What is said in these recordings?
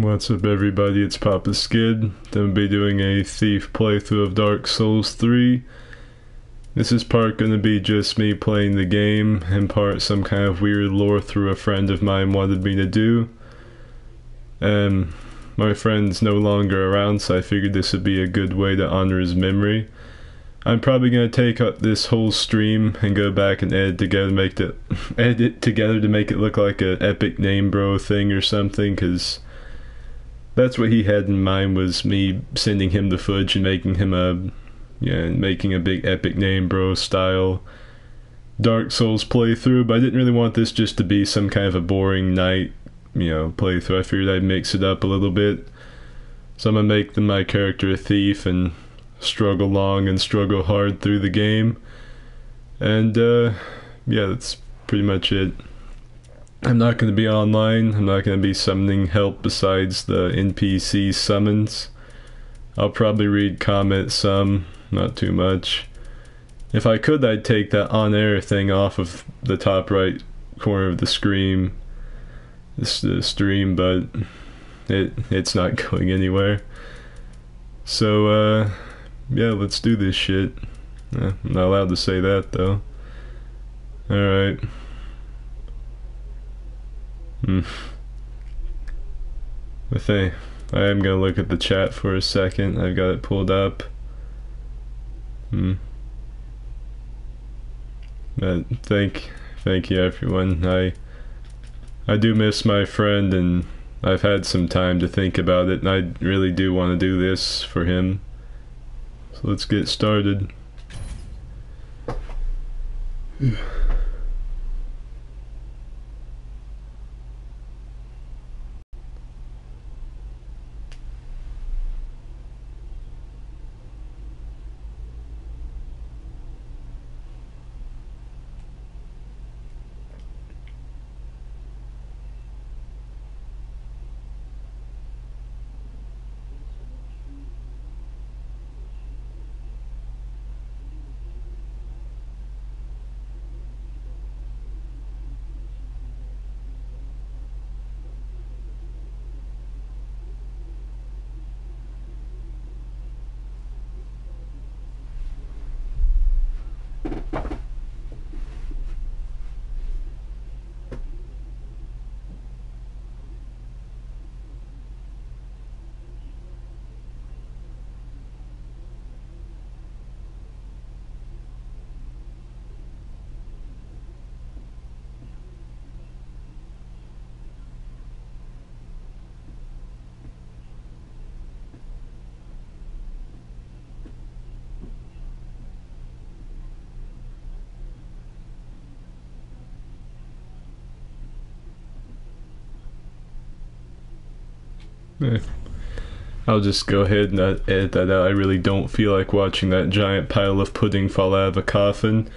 What's up everybody, it's Papa Skid. Gonna be doing a Thief playthrough of Dark Souls 3. This is part gonna be just me playing the game, and part some kind of weird lore through a friend of mine wanted me to do. My friend's no longer around, so I figured this would be a good way to honor his memory. I'm probably gonna take up this whole stream and go back and edit it together to make it look like an epic name bro thing or something, cause that's what he had in mind, was me sending him the footage and making him making a big epic name bro style Dark Souls playthrough. But I didn't really want this just to be some kind of a boring night, playthrough. I figured I'd mix it up a little bit. So I'm gonna make my character a thief and struggle long and struggle hard through the game. And yeah, that's pretty much it. I'm not going to be online. I'm not going to be summoning help besides the NPC summons. I'll probably read comments some, not too much. If I could, I'd take that on-air thing off of the top right corner of the stream, but it's not going anywhere. So yeah, let's do this shit. I'm not allowed to say that though. Alright. I am gonna look at the chat for a second. I've got it pulled up. But thank you everyone. I do miss my friend, and I've had some time to think about it, and I really do want to do this for him. So let's get started. I'll just go ahead and edit that out. I really don't feel like watching that giant pile of pudding fall out of a coffin.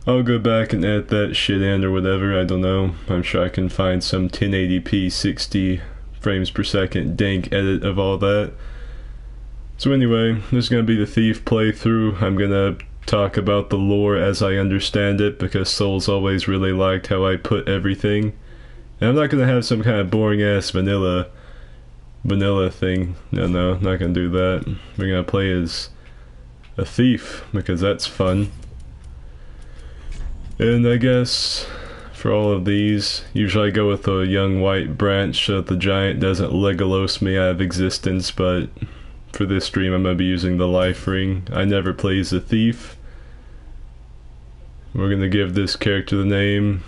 I'll go back and edit that shit in or whatever, I don't know. I'm sure I can find some 1080p 60 frames per second dank edit of all that. So anyway, this is going to be the Thief playthrough. I'm going to talk about the lore as I understand it, because Souls always really liked how I put everything. And I'm not going to have some kind of boring ass vanilla thing. No, not gonna do that. We're gonna play as a thief, because that's fun. And I guess for all of these, usually I go with a young white branch so that the giant doesn't Legolas me out of existence, but for this stream I'm gonna be using the life ring. I never play as a thief. We're gonna give this character the name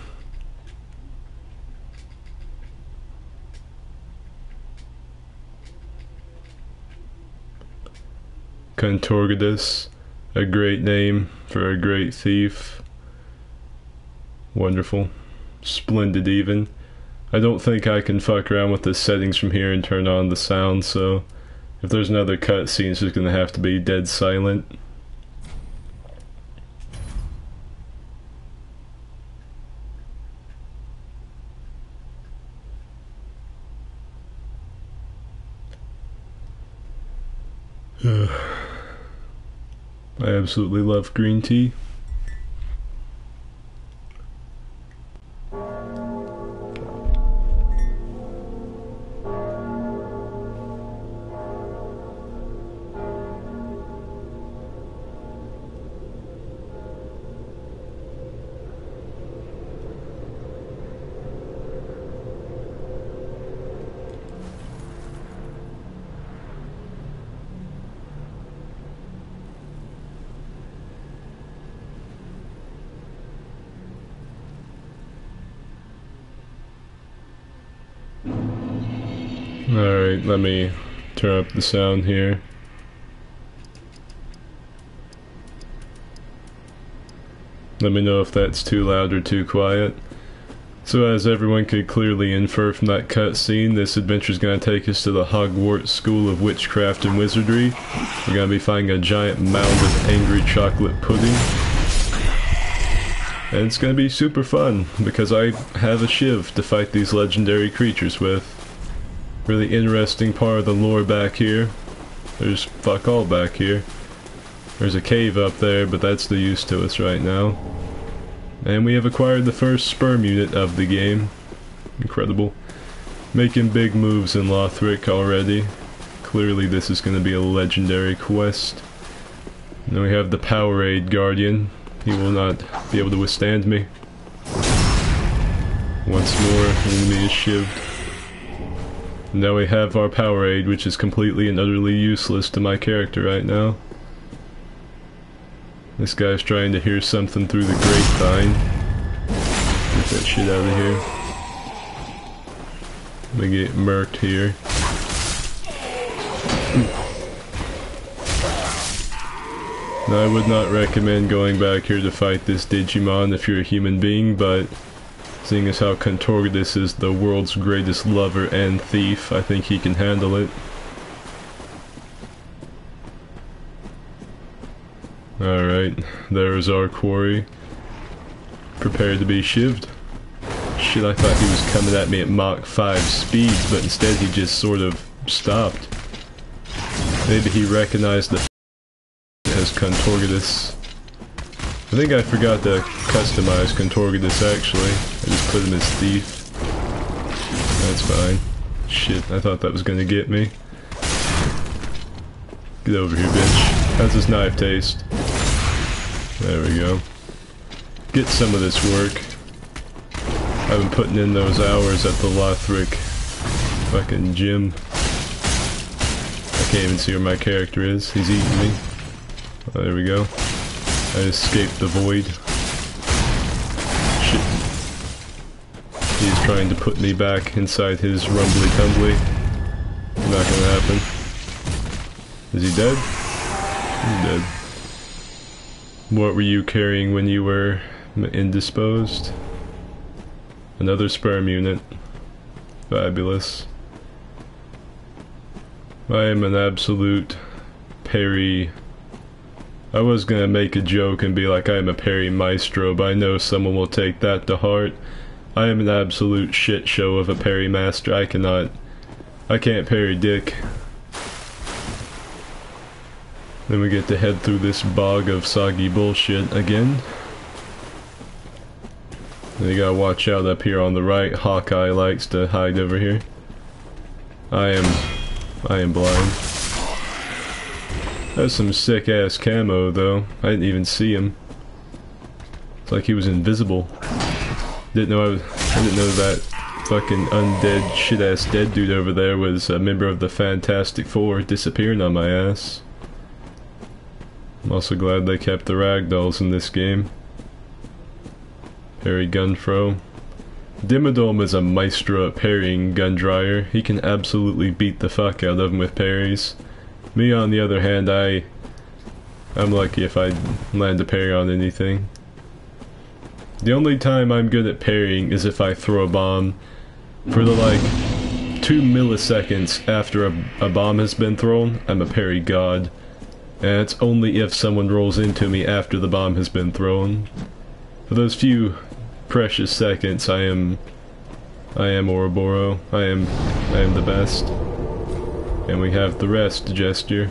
Contorgatus, a great name for a great thief. Wonderful. Splendid even. I don't think I can fuck around with the settings from here and turn on the sound, so if there's another cutscene, it's just gonna have to be dead silent. I absolutely love green tea. Alright, let me turn up the sound here. Let me know if that's too loud or too quiet. So as everyone could clearly infer from that cutscene, this adventure is going to take us to the Hogwarts School of Witchcraft and Wizardry. We're going to be finding a giant mound of angry chocolate pudding. And it's going to be super fun, because I have a shiv to fight these legendary creatures with. Really interesting part of the lore back here. There's fuck all back here. There's a cave up there, but that's the use to us right now. And we have acquired the first sperm unit of the game. Incredible. Making big moves in Lothric already. Clearly this is going to be a legendary quest. And then we have the Powerade Guardian. He will not be able to withstand me. Once more, enemy is shivved. Now we have our Powerade, which is completely and utterly useless to my character right now. This guy's trying to hear something through the grapevine. Get that shit out of here. I'm gonna get murked here. Now, I would not recommend going back here to fight this Digimon if you're a human being, but seeing as how Contorgatus is the world's greatest lover and thief, I think he can handle it. Alright, there's our quarry. Prepared to be shivved. Shit, I thought he was coming at me at Mach 5 speed, but instead he just sort of stopped. Maybe he recognized the as Contorgatus. I think I forgot to customize Contorgatus actually. I just put him as thief. That's fine. Shit, I thought that was gonna get me. Get over here, bitch. How's this knife taste? There we go. Get some of this work. I've been putting in those hours at the Lothric fucking gym. I can't even see where my character is. He's eating me. Oh, there we go. I escaped the void. Shit. He's trying to put me back inside his rumbly tumbly. Not gonna happen. Is he dead? He's dead. What were you carrying when you were indisposed? Another sperm unit. Fabulous. I am an absolute parry. I was gonna make a joke and be like I am a parry maestro, but I know someone will take that to heart. I am an absolute shit show of a parry master. I can't parry dick. Then we get to head through this bog of soggy bullshit again. And you gotta watch out up here on the right. Hawkeye likes to hide over here. I am blind. That's some sick ass camo though. I didn't even see him. It's like he was invisible. I didn't know that fucking undead shit ass dead dude over there was a member of the Fantastic Four disappearing on my ass. I'm also glad they kept the ragdolls in this game. Parry Gunfro. Dimmadome is a maestro at parrying Gundryer. He can absolutely beat the fuck out of him with parries. Me on the other hand, I'm lucky if I land a parry on anything. The only time I'm good at parrying is if I throw a bomb. For the like 2 milliseconds after a bomb has been thrown, I'm a parry god. And it's only if someone rolls into me after the bomb has been thrown. For those few precious seconds, I am Ouroboros. I am the best. And we have the rest, gesture.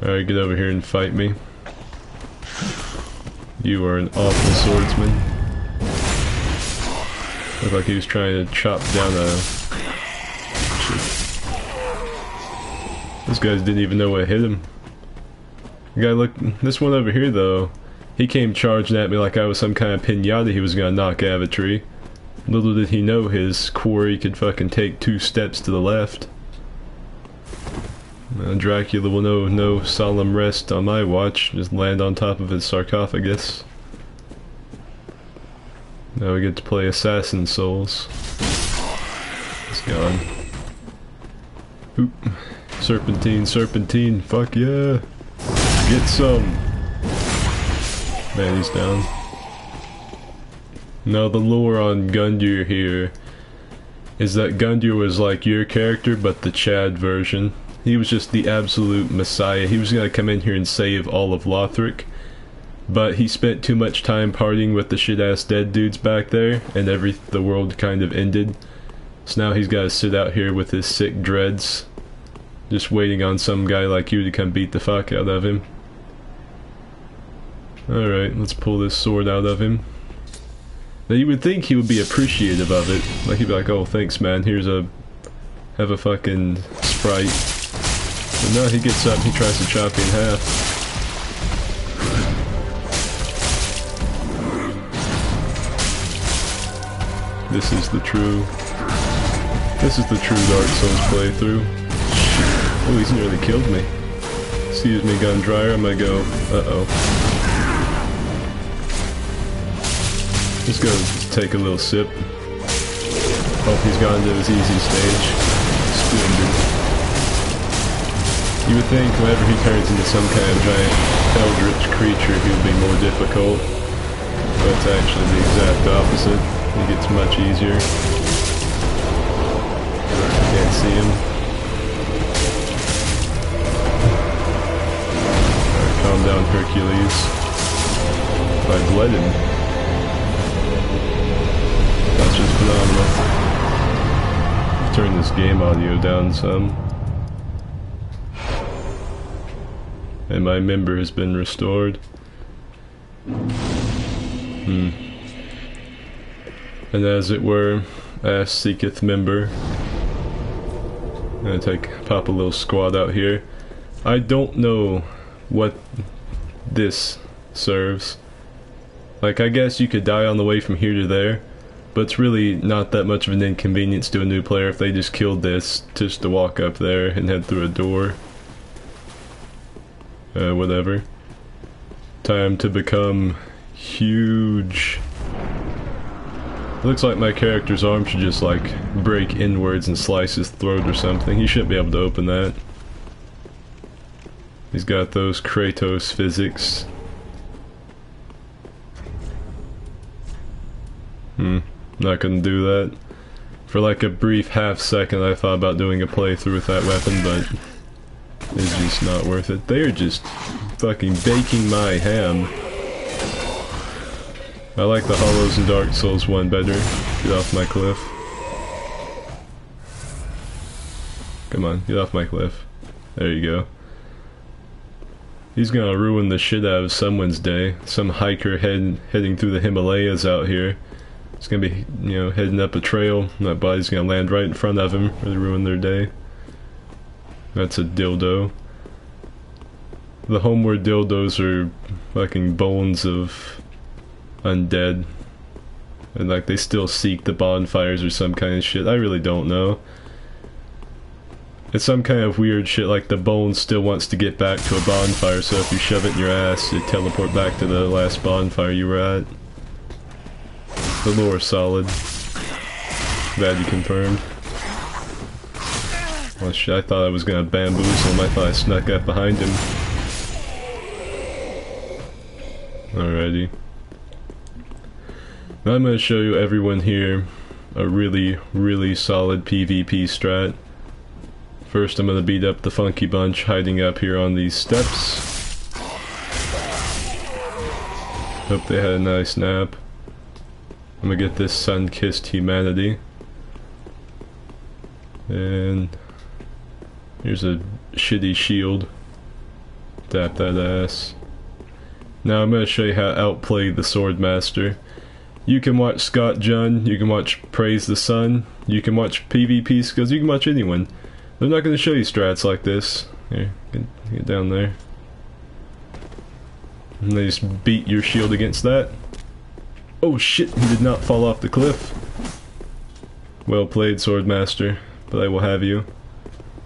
Alright, get over here and fight me. You are an awful swordsman. Looked like he was trying to chop down a... Shit. Those guys didn't even know what hit him. The guy look, this one over here though, he came charging at me like I was some kind of pinata he was gonna knock out of a tree. Little did he know his quarry could fucking take 2 steps to the left. Dracula will know no solemn rest on my watch, just land on top of his sarcophagus. Now we get to play Assassin Souls. It's gone. Oop. Serpentine, serpentine, fuck yeah! Get some! Man, he's down. Now the lore on Gundyr here is that Gundyr was like your character, but the Chad version. He was just the absolute messiah. He was gonna come in here and save all of Lothric, but he spent too much time partying with the shit-ass dead dudes back there, and the world kind of ended. So now he's gotta sit out here with his sick dreads, just waiting on some guy like you to come beat the fuck out of him. Alright, let's pull this sword out of him. Now you would think he would be appreciative of it. Like he'd be like, oh thanks man, have a fucking Sprite. But no, he gets up and he tries to chop you in half. This is the true Dark Souls playthrough. Oh, he's nearly killed me. Excuse me, gun dryer, I'm gonna go, uh-oh. Just go take a little sip. Oh, he's gone to his easy stage. Splendid. You would think whenever he turns into some kind of giant eldritch creature he would be more difficult. But it's actually the exact opposite. It gets much easier. Can't see him. Alright, calm down, Hercules. I bled him. That's just phenomenal. Turn this game audio down some. And my member has been restored. And as it were, ass seeketh member. I'm gonna pop a little squad out here. I don't know what this serves. Like, I guess you could die on the way from here to there, but it's really not that much of an inconvenience to a new player if they just killed this just to walk up there and head through a door. Whatever. Time to become huge. It looks like my character's arm should just like break inwards and slice his throat or something. He shouldn't be able to open that. He's got those Kratos physics. Not gonna do that. For like a brief half second I thought about doing a playthrough with that weapon, but it's just not worth it. They are just fucking baking my ham. I like the Hollows and Dark Souls one better. Get off my cliff. Come on, get off my cliff. There you go. He's gonna ruin the shit out of someone's day. Some hiker heading through the Himalayas out here. It's gonna be, you know, heading up a trail, and that body's gonna land right in front of him, really ruin their day. That's a dildo. The homeward dildos are fucking bones of undead. And like they still seek the bonfires or some kind of shit. I really don't know. It's some kind of weird shit like the bone still wants to get back to a bonfire, so if you shove it in your ass, you teleport back to the last bonfire you were at. The lore's solid. Glad you confirmed. Well shit, I thought I was gonna bamboozle him. I thought I snuck up behind him. Alrighty. Now I'm gonna show you everyone here a really solid PvP strat. First I'm gonna beat up the funky bunch hiding up here on these steps. Hope they had a nice nap. I'm gonna get this sun-kissed humanity. And here's a shitty shield. Tap that ass. Now I'm gonna show you how to outplay the Swordmaster. You can watch Scott Junn, you can watch Praise the Sun, you can watch PvP skills, you can watch anyone. They're not gonna show you strats like this. Here, get down there. And they just beat your shield against that. Oh shit, he did not fall off the cliff. Well played, Swordmaster, but I will have you.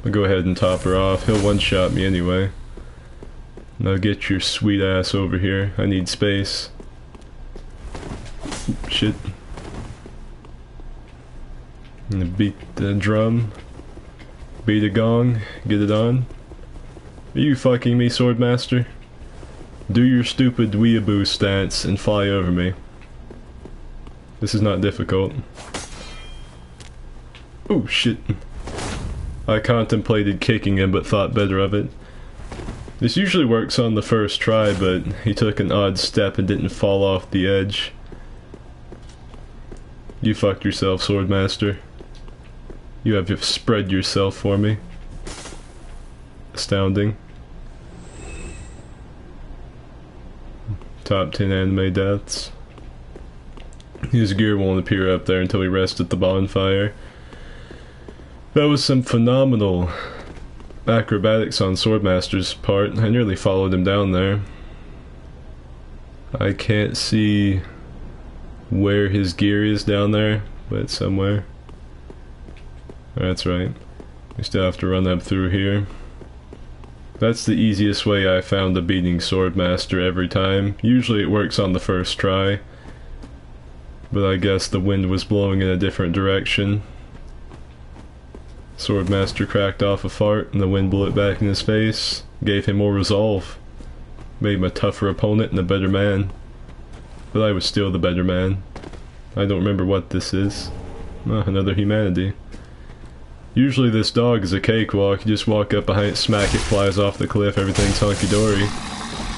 I'll go ahead and top her off. He'll one-shot me anyway. Now get your sweet ass over here. I need space. Shit. And beat the drum. Beat a gong. Get it on. Are you fucking me, Swordmaster? Do your stupid weeaboo stance and fly over me. This is not difficult. Oh shit. I contemplated kicking him but thought better of it. This usually works on the first try, but he took an odd step and didn't fall off the edge. You fucked yourself, Swordmaster. You have spread yourself for me. Astounding. Top 10 anime deaths. His gear won't appear up there until we rest at the bonfire. That was some phenomenal acrobatics on Swordmaster's part. I nearly followed him down there. I can't see where his gear is down there, but it's somewhere. That's right. We still have to run up through here. That's the easiest way I found of beating Swordmaster every time. Usually it works on the first try, but I guess the wind was blowing in a different direction. Swordmaster cracked off a fart and the wind blew it back in his face. Gave him more resolve. Made him a tougher opponent and a better man. But I was still the better man. I don't remember what this is. Another humanity. Usually this dog is a cakewalk. You just walk up behind it, smack it, flies off the cliff, everything's hunky-dory.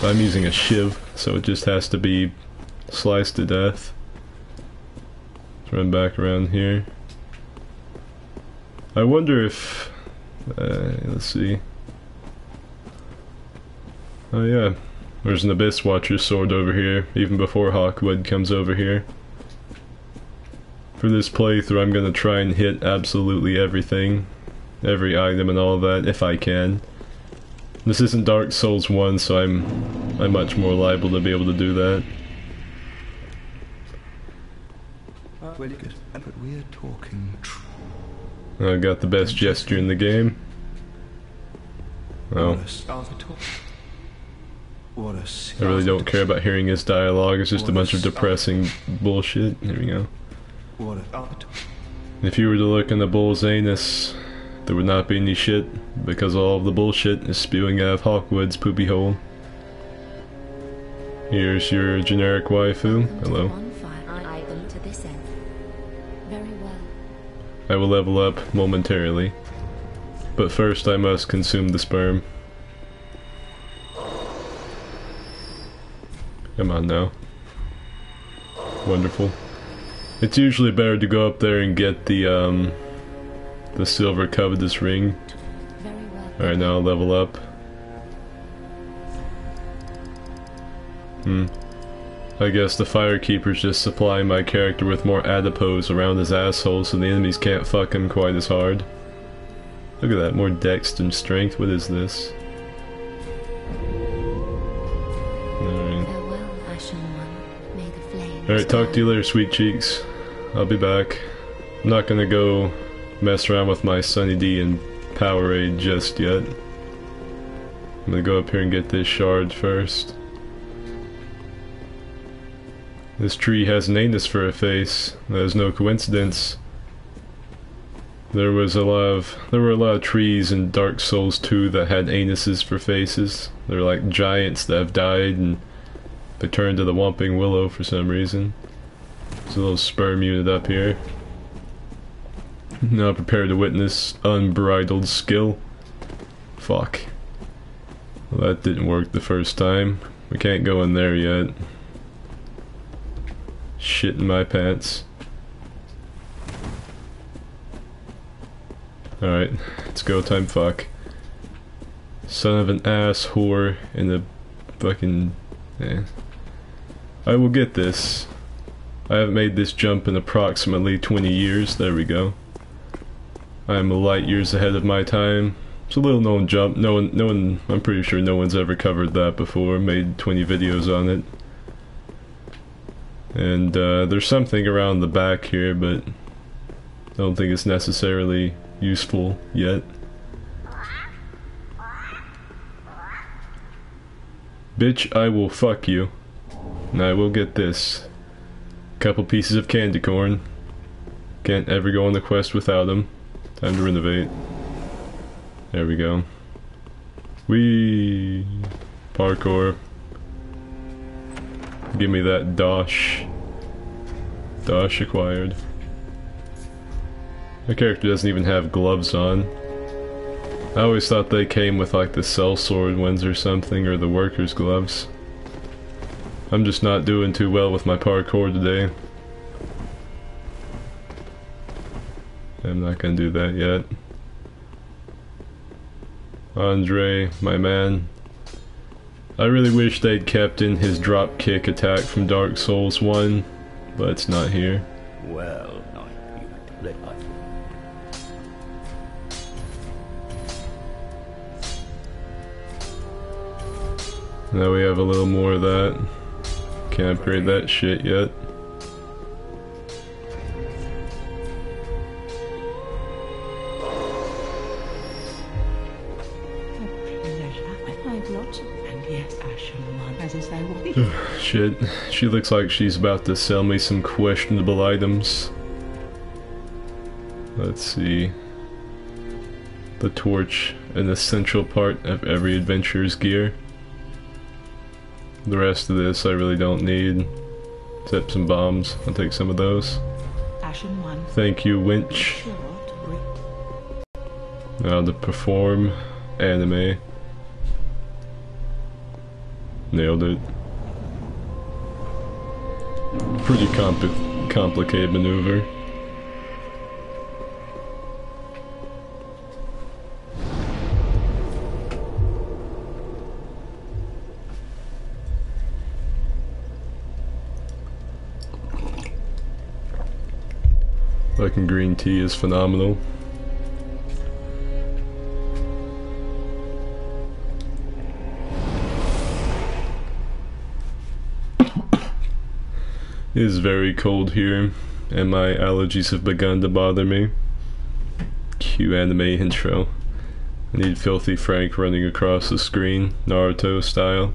I'm using a shiv, so it just has to be sliced to death. Let's run back around here. I wonder if... let's see. Oh yeah, there's an Abyss Watcher's sword over here, even before Hawkwood comes over here. For this playthrough I'm gonna try and hit absolutely everything. Every item and all of that, if I can. This isn't Dark Souls 1, so I'm much more liable to be able to do that. Well, good, but we're talking. I got the best gesture in the game. Oh. I really don't care about hearing his dialogue, it's just a bunch of depressing bullshit. Here we go. If you were to look in the bull's anus, there would not be any shit, because all of the bullshit is spewing out of Hawkwood's poopy hole. Here's your generic waifu. Hello. I will level up momentarily, but first I must consume the sperm. Come on now. Wonderful. It's usually better to go up there and get the silver covetous ring. Alright, now I'll level up. I guess the Firekeeper's just supplying my character with more adipose around his asshole so the enemies can't fuck him quite as hard. Look at that, more dex and strength. What is this? Alright, talk to you later, sweet cheeks. I'll be back. I'm not gonna go mess around with my Sunny D and Powerade just yet. I'm gonna go up here and get this shard first. This tree has an anus for a face. That is no coincidence. There were a lot of trees in Dark Souls 2 that had anuses for faces. They're like giants that have died and they turned to the Whomping Willow for some reason. There's a little sperm unit up here. Now prepare to witness unbridled skill. Fuck. Well, that didn't work the first time. We can't go in there yet. Shit in my pants. Alright, it's go time, fuck. Son of an ass whore in the fucking... I will get this. I haven't made this jump in approximately 20 years. There we go. I am light years ahead of my time. It's a little known jump. No one, I'm pretty sure no one's ever covered that before. Made 20 videos on it. And there's something around the back here, but I don't think it's necessarily useful yet. Bitch, I will fuck you. And I will get this. Couple pieces of candy corn. Can't ever go on the quest without him. Time to renovate. There we go. Whee! Parkour. Give me that dosh. Dosh acquired. My character doesn't even have gloves on. I always thought they came with like the sellsword ones or something, or the worker's gloves. I'm just not doing too well with my parkour today. I'm not gonna do that yet. Andre, my man. I really wish they'd kept in his drop kick attack from Dark Souls 1, but it's not here. Well, no, you Now we have a little more of that. Can't upgrade that shit yet. Shit, she looks like she's about to sell me some questionable items. Let's see. The torch, an essential part of every adventurer's gear. The rest of this I really don't need, except some bombs. I'll take some of those. Thank you, winch. Now to perform anime. Nailed it. Pretty complicated maneuver. Fucking green tea is phenomenal. It is very cold here, and my allergies have begun to bother me. Cue anime intro. I need Filthy Frank running across the screen, Naruto style.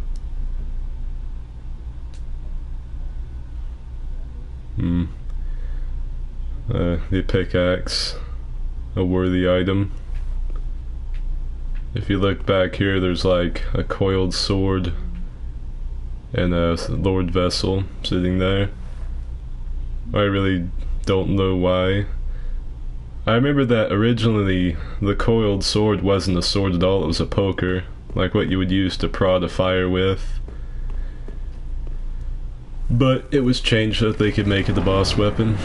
The pickaxe, a worthy item. If you look back here, there's like a coiled sword and a lord vessel sitting there. I really don't know why. I remember that originally the coiled sword wasn't a sword at all, it was a poker, like what you would use to prod a fire with. But it was changed so that they could make it a boss weapon.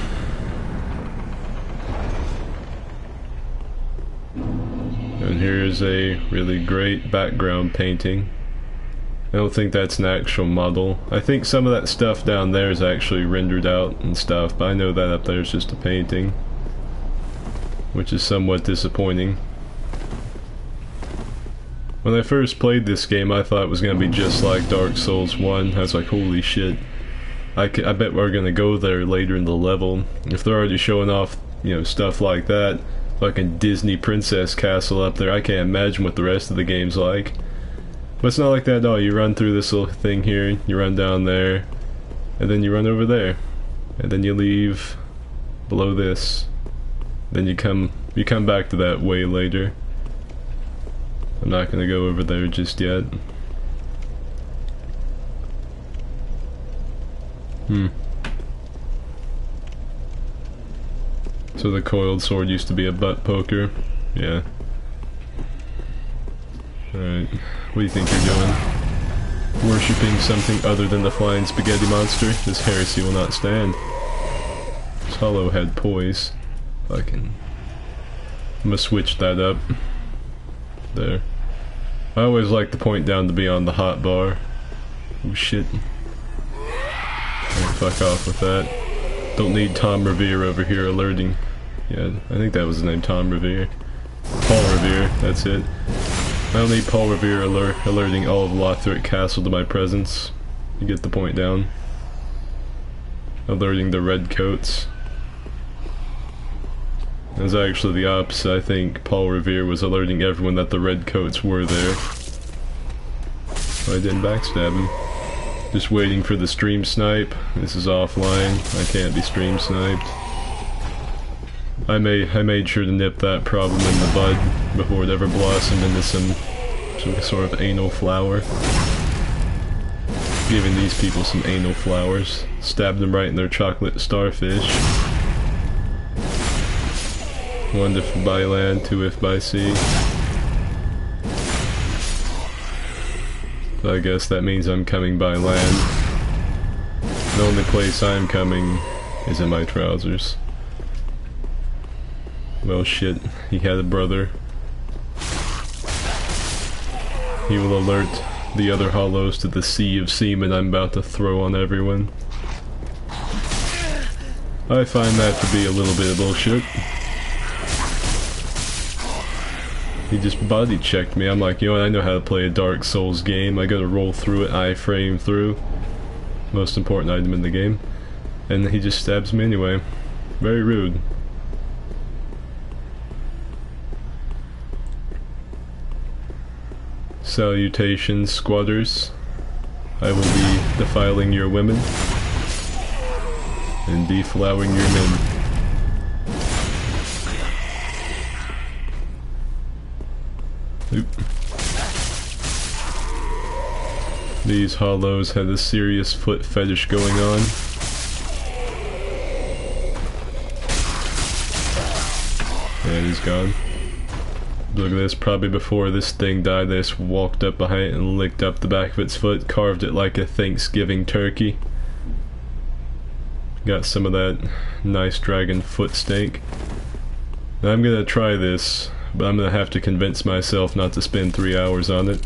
And here's a really great background painting. I don't think that's an actual model. I think some of that stuff down there is actually rendered out and stuff, but I know that up there is just a painting, which is somewhat disappointing. When I first played this game, I thought it was going to be just like Dark Souls 1. I was like, holy shit. I bet we're going to go there later in the level. If they're already showing off, you know, stuff like that, fucking Disney Princess Castle up there, I can't imagine what the rest of the game's like. But it's not like that at all. You run through this little thing here, you run down there, and then you run over there. And then you leave below this. Then you come back to that way later. I'm not gonna go over there just yet. So the coiled sword used to be a butt poker. Yeah. Alright. What do you think you're doing? Worshipping something other than the flying spaghetti monster? This heresy will not stand. This hollow had poise. Fucking... I'm gonna switch that up. There. I always like the point down to be on the hot bar. Oh shit. Fuck off with that. Don't need Tom Revere over here alerting. Yeah, I think that was his name, Tom Revere. Paul Revere, that's it. I don't need Paul Revere alerting all of Lothric Castle to my presence. You get the point down. Alerting the redcoats. It was actually the opposite. I think Paul Revere was alerting everyone that the redcoats were there. I didn't backstab him. Just waiting for the stream snipe. This is offline. I can't be stream sniped. I made sure to nip that problem in the bud before it ever blossomed into some sort of anal flower. Giving these people some anal flowers. Stabbed them right in their chocolate starfish. 1 if by land, 2 if by sea. So I guess that means I'm coming by land. The only place I'm coming is in my trousers. Well shit, he had a brother. He will alert the other hollows to the sea of semen I'm about to throw on everyone. I find that to be a little bit of bullshit. He just body checked me. I'm like, you know what, I know how to play a Dark Souls game. I gotta roll through it, iframe through. Most important item in the game. And he just stabs me anyway. Very rude. Salutations, squatters. I will be defiling your women and deflowering your men. Oop. These hollows had a serious foot fetish going on. And he's gone. Look at this, probably before this thing died, they just walked up behind it and licked up the back of its foot, carved it like a Thanksgiving turkey. Got some of that nice dragon foot steak. Now I'm gonna try this, but I'm gonna have to convince myself not to spend 3 hours on it.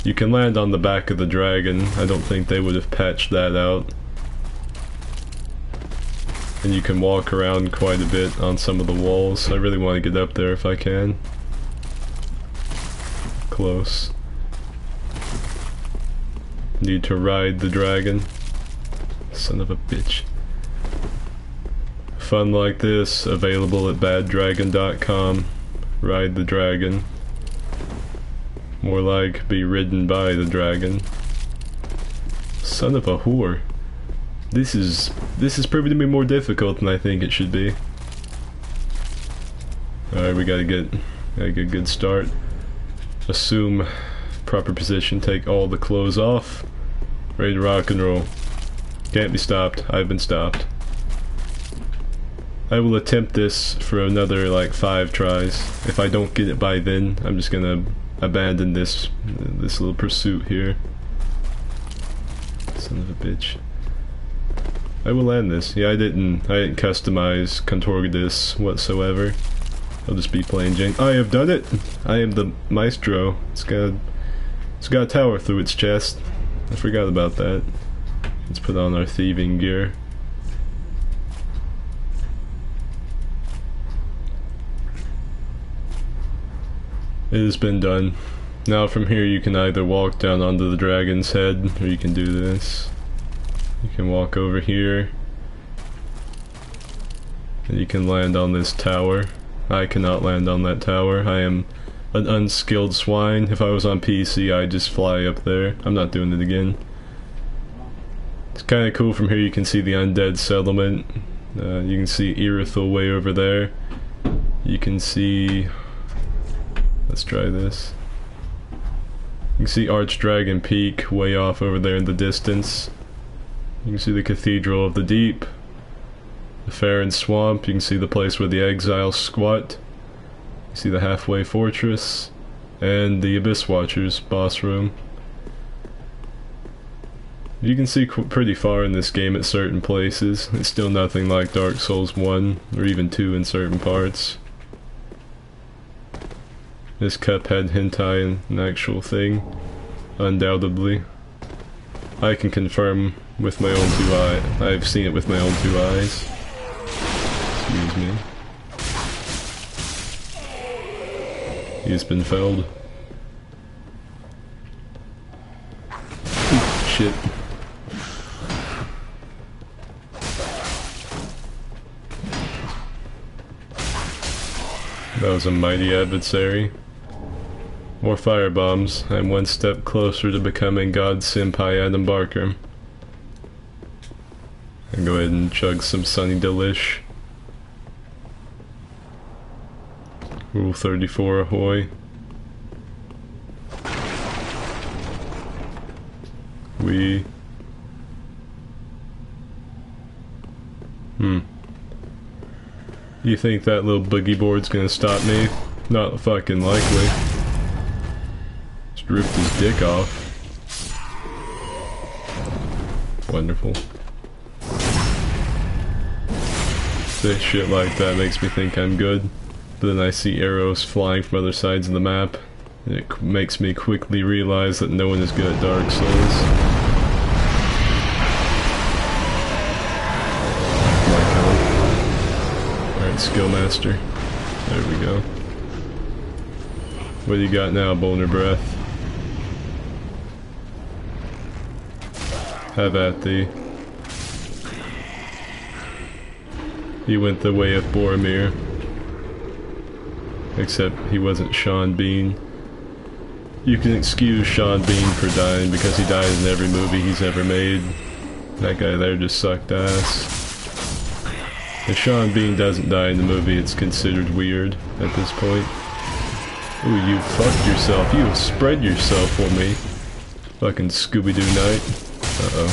You can land on the back of the dragon. I don't think they would have patched that out. And you can walk around quite a bit on some of the walls. I really want to get up there if I can. Close. Need to ride the dragon. Son of a bitch. Fun like this, available at baddragon.com. Ride the dragon. More like be ridden by the dragon. Son of a whore. This is proving to be more difficult than I think it should be. Alright, we gotta get a good start. Assume proper position, take all the clothes off. Ready to rock and roll. Can't be stopped. I've been stopped. I will attempt this for another like 5 tries. If I don't get it by then, I'm just gonna abandon this little pursuit here. Son of a bitch. I will end this. Yeah, I didn't customize Contorgatus whatsoever. I'll just be playing Jane. I have done it! I am the maestro. It's got a tower through its chest. I forgot about that. Let's put on our thieving gear. It has been done. Now from here you can either walk down onto the dragon's head, or you can do this. You can walk over here. And you can land on this tower. I cannot land on that tower. I am an unskilled swine. If I was on PC, I'd just fly up there. I'm not doing it again. It's kind of cool from here. You can see the undead settlement. You can see Irithel way over there. You can see... Let's try this. You can see Archdragon Peak way off over there in the distance. You can see the Cathedral of the Deep. The Farron Swamp. You can see the place where the exiles squat. You see the Halfway Fortress. And the Abyss Watchers boss room. You can see pretty far in this game at certain places. It's still nothing like Dark Souls 1 or even 2 in certain parts. This Cuphead hentai an actual thing, undoubtedly. I can confirm with my own 2 eyes. I've seen it with my own 2 eyes. Excuse me. He's been felled. Shit. That was a mighty adversary. More firebombs. I'm one step closer to becoming God Senpai Adam Barker. And go ahead and chug some Sunny Delish. Rule 34 ahoy. We... You think that little boogie board's gonna stop me? Not fucking likely. Just ripped his dick off. Wonderful. This shit like that makes me think I'm good. But then I see arrows flying from other sides of the map. And it makes me quickly realize that no one is good at Dark Souls. Alright, Skill Master. There we go. What do you got now, Boner Breath? Have at thee. He went the way of Boromir. Except he wasn't Sean Bean. You can excuse Sean Bean for dying because he dies in every movie he's ever made. That guy there just sucked ass. If Sean Bean doesn't die in the movie, it's considered weird at this point. Ooh, you fucked yourself. You spread yourself for me. Fucking Scooby-Doo night. Uh-oh.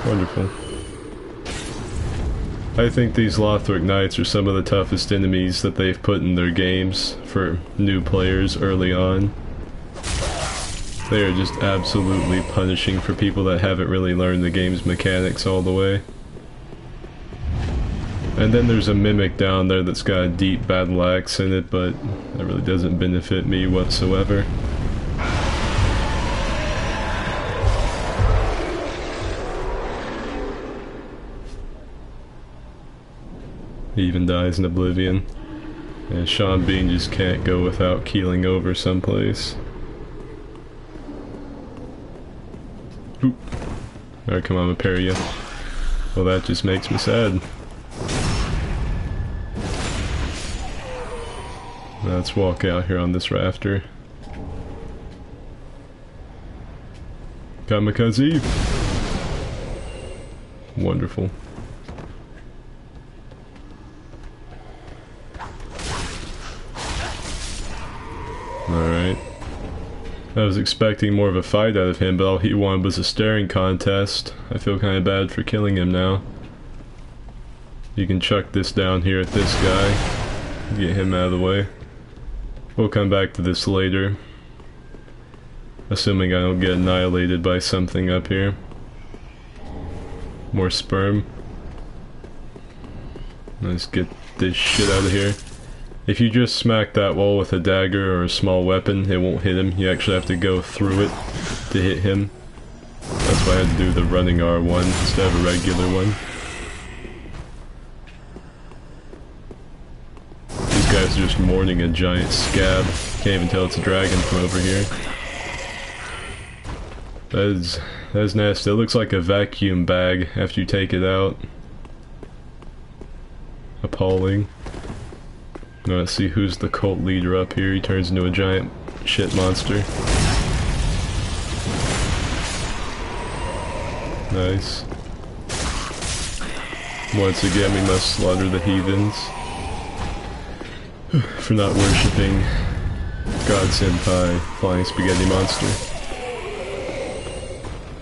Wonderful. I think these Lothric Knights are some of the toughest enemies that they've put in their games for new players early on. They are just absolutely punishing for people that haven't really learned the game's mechanics all the way. And then there's a Mimic down there that's got a deep battle axe in it, but that really doesn't benefit me whatsoever. He even dies in Oblivion. And Sean Bean just can't go without keeling over someplace. Oop. Alright, come on, I'm parry you. Well, that just makes me sad. Let's walk out here on this rafter. Kamikaze! Wonderful. Alright. I was expecting more of a fight out of him, but all he wanted was a staring contest. I feel kinda bad for killing him now. You can chuck this down here at this guy. Get him out of the way. We'll come back to this later. Assuming I don't get annihilated by something up here. More sperm. Let's get this shit out of here. If you just smack that wall with a dagger or a small weapon, it won't hit him. You actually have to go through it to hit him. That's why I had to do the running R1 instead of a regular one. These guys are just mourning a giant scab. Can't even tell it's a dragon from over here. That's nasty. It looks like a vacuum bag after you take it out. Appalling. Now let's see who's the cult leader up here. He turns into a giant shit monster. Nice. Once again, we must slaughter the heathens for not worshipping God Senpai, Flying Spaghetti Monster.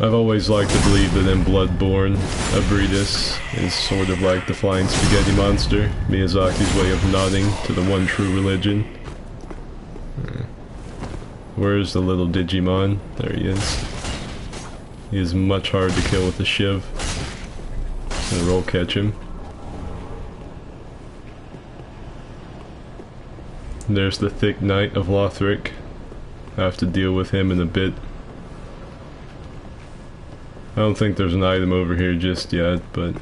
I've always liked to believe that in Bloodborne, Abridus is sort of like the Flying Spaghetti Monster, Miyazaki's way of nodding to the one true religion. Where's the little Digimon? There he is. He is much hard to kill with a shiv. Gonna roll catch him. There's the thick knight of Lothric. I have to deal with him in a bit. I don't think there's an item over here just yet, but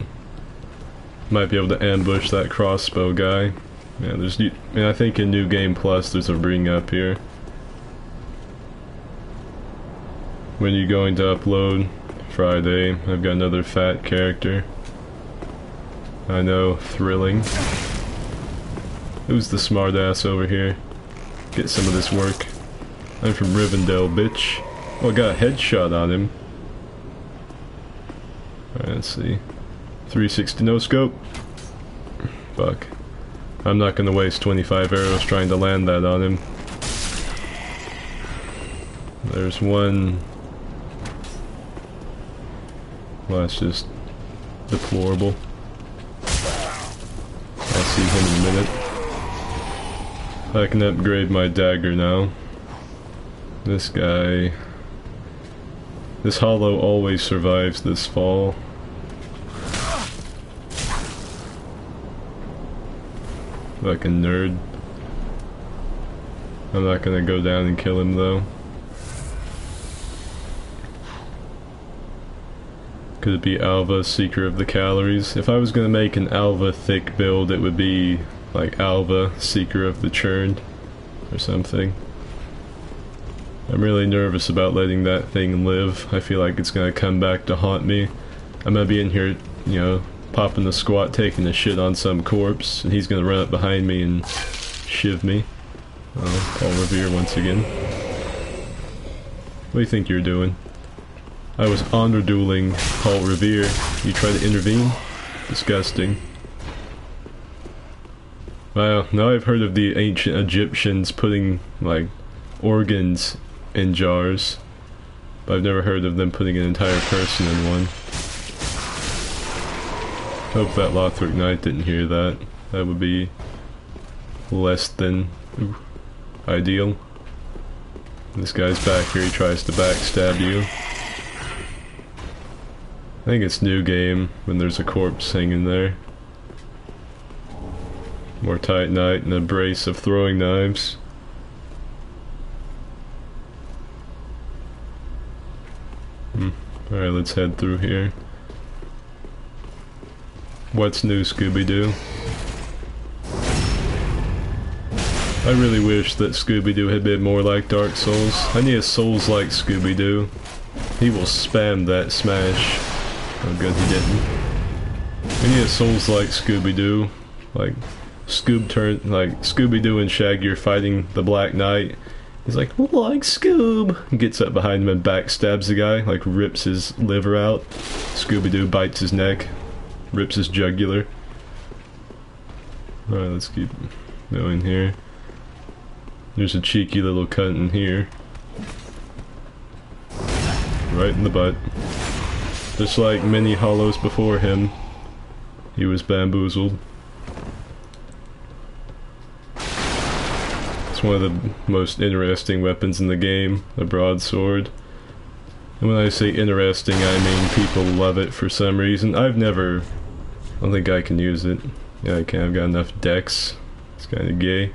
might be able to ambush that crossbow guy. Yeah, there's. I think in New Game Plus there's a ring up here. When are you going to upload? Friday. I've got another fat character. I know, thrilling. Who's the smartass over here? Get some of this work. I'm from Rivendell, bitch. Oh, I got a headshot on him. Alright, let's see. 360 no scope. Fuck. I'm not gonna waste 25 arrows trying to land that on him. There's one... Well, that's just deplorable. I'll see him in a minute. I can upgrade my dagger now. This guy... This hollow always survives this fall. Like a nerd. I'm not gonna go down and kill him though. Could it be Alva, Seeker of the Calories? If I was gonna make an Alva thick build, it would be like Alva, Seeker of the Churn, or something. I'm really nervous about letting that thing live. I feel like it's gonna come back to haunt me. I'm gonna be in here, you know, popping the squat, taking a shit on some corpse, and he's gonna run up behind me and shiv me. Oh, Paul Revere once again. What do you think you're doing? I was honor dueling Paul Revere. You try to intervene? Disgusting. Wow, now I've heard of the ancient Egyptians putting, like, organs in jars, but I've never heard of them putting an entire person in one. Hope that Lothric Knight didn't hear that. That would be less than ideal. This guy's back here, he tries to backstab you. I think it's new game when there's a corpse hanging there. More Titanite and a brace of throwing knives. Alright, let's head through here. What's new, Scooby-Doo? I really wish that Scooby-Doo had been more like Dark Souls. I need a Souls like Scooby-Doo. He will spam that smash. Oh good, he didn't. We need a Souls like Scooby-Doo. Like, Scooby-Doo and Shaggy are fighting the Black Knight. He's like Scoob! Gets up behind him and backstabs the guy, like rips his liver out. Scooby-Doo bites his neck, rips his jugular. Alright, let's keep going here. There's a cheeky little cut in here. Right in the butt. Just like many hollows before him, he was bamboozled. It's one of the most interesting weapons in the game, the broadsword. And when I say interesting, I mean people love it for some reason. I don't think I can use it. Yeah, I can. I've got enough dex. It's kind of gay.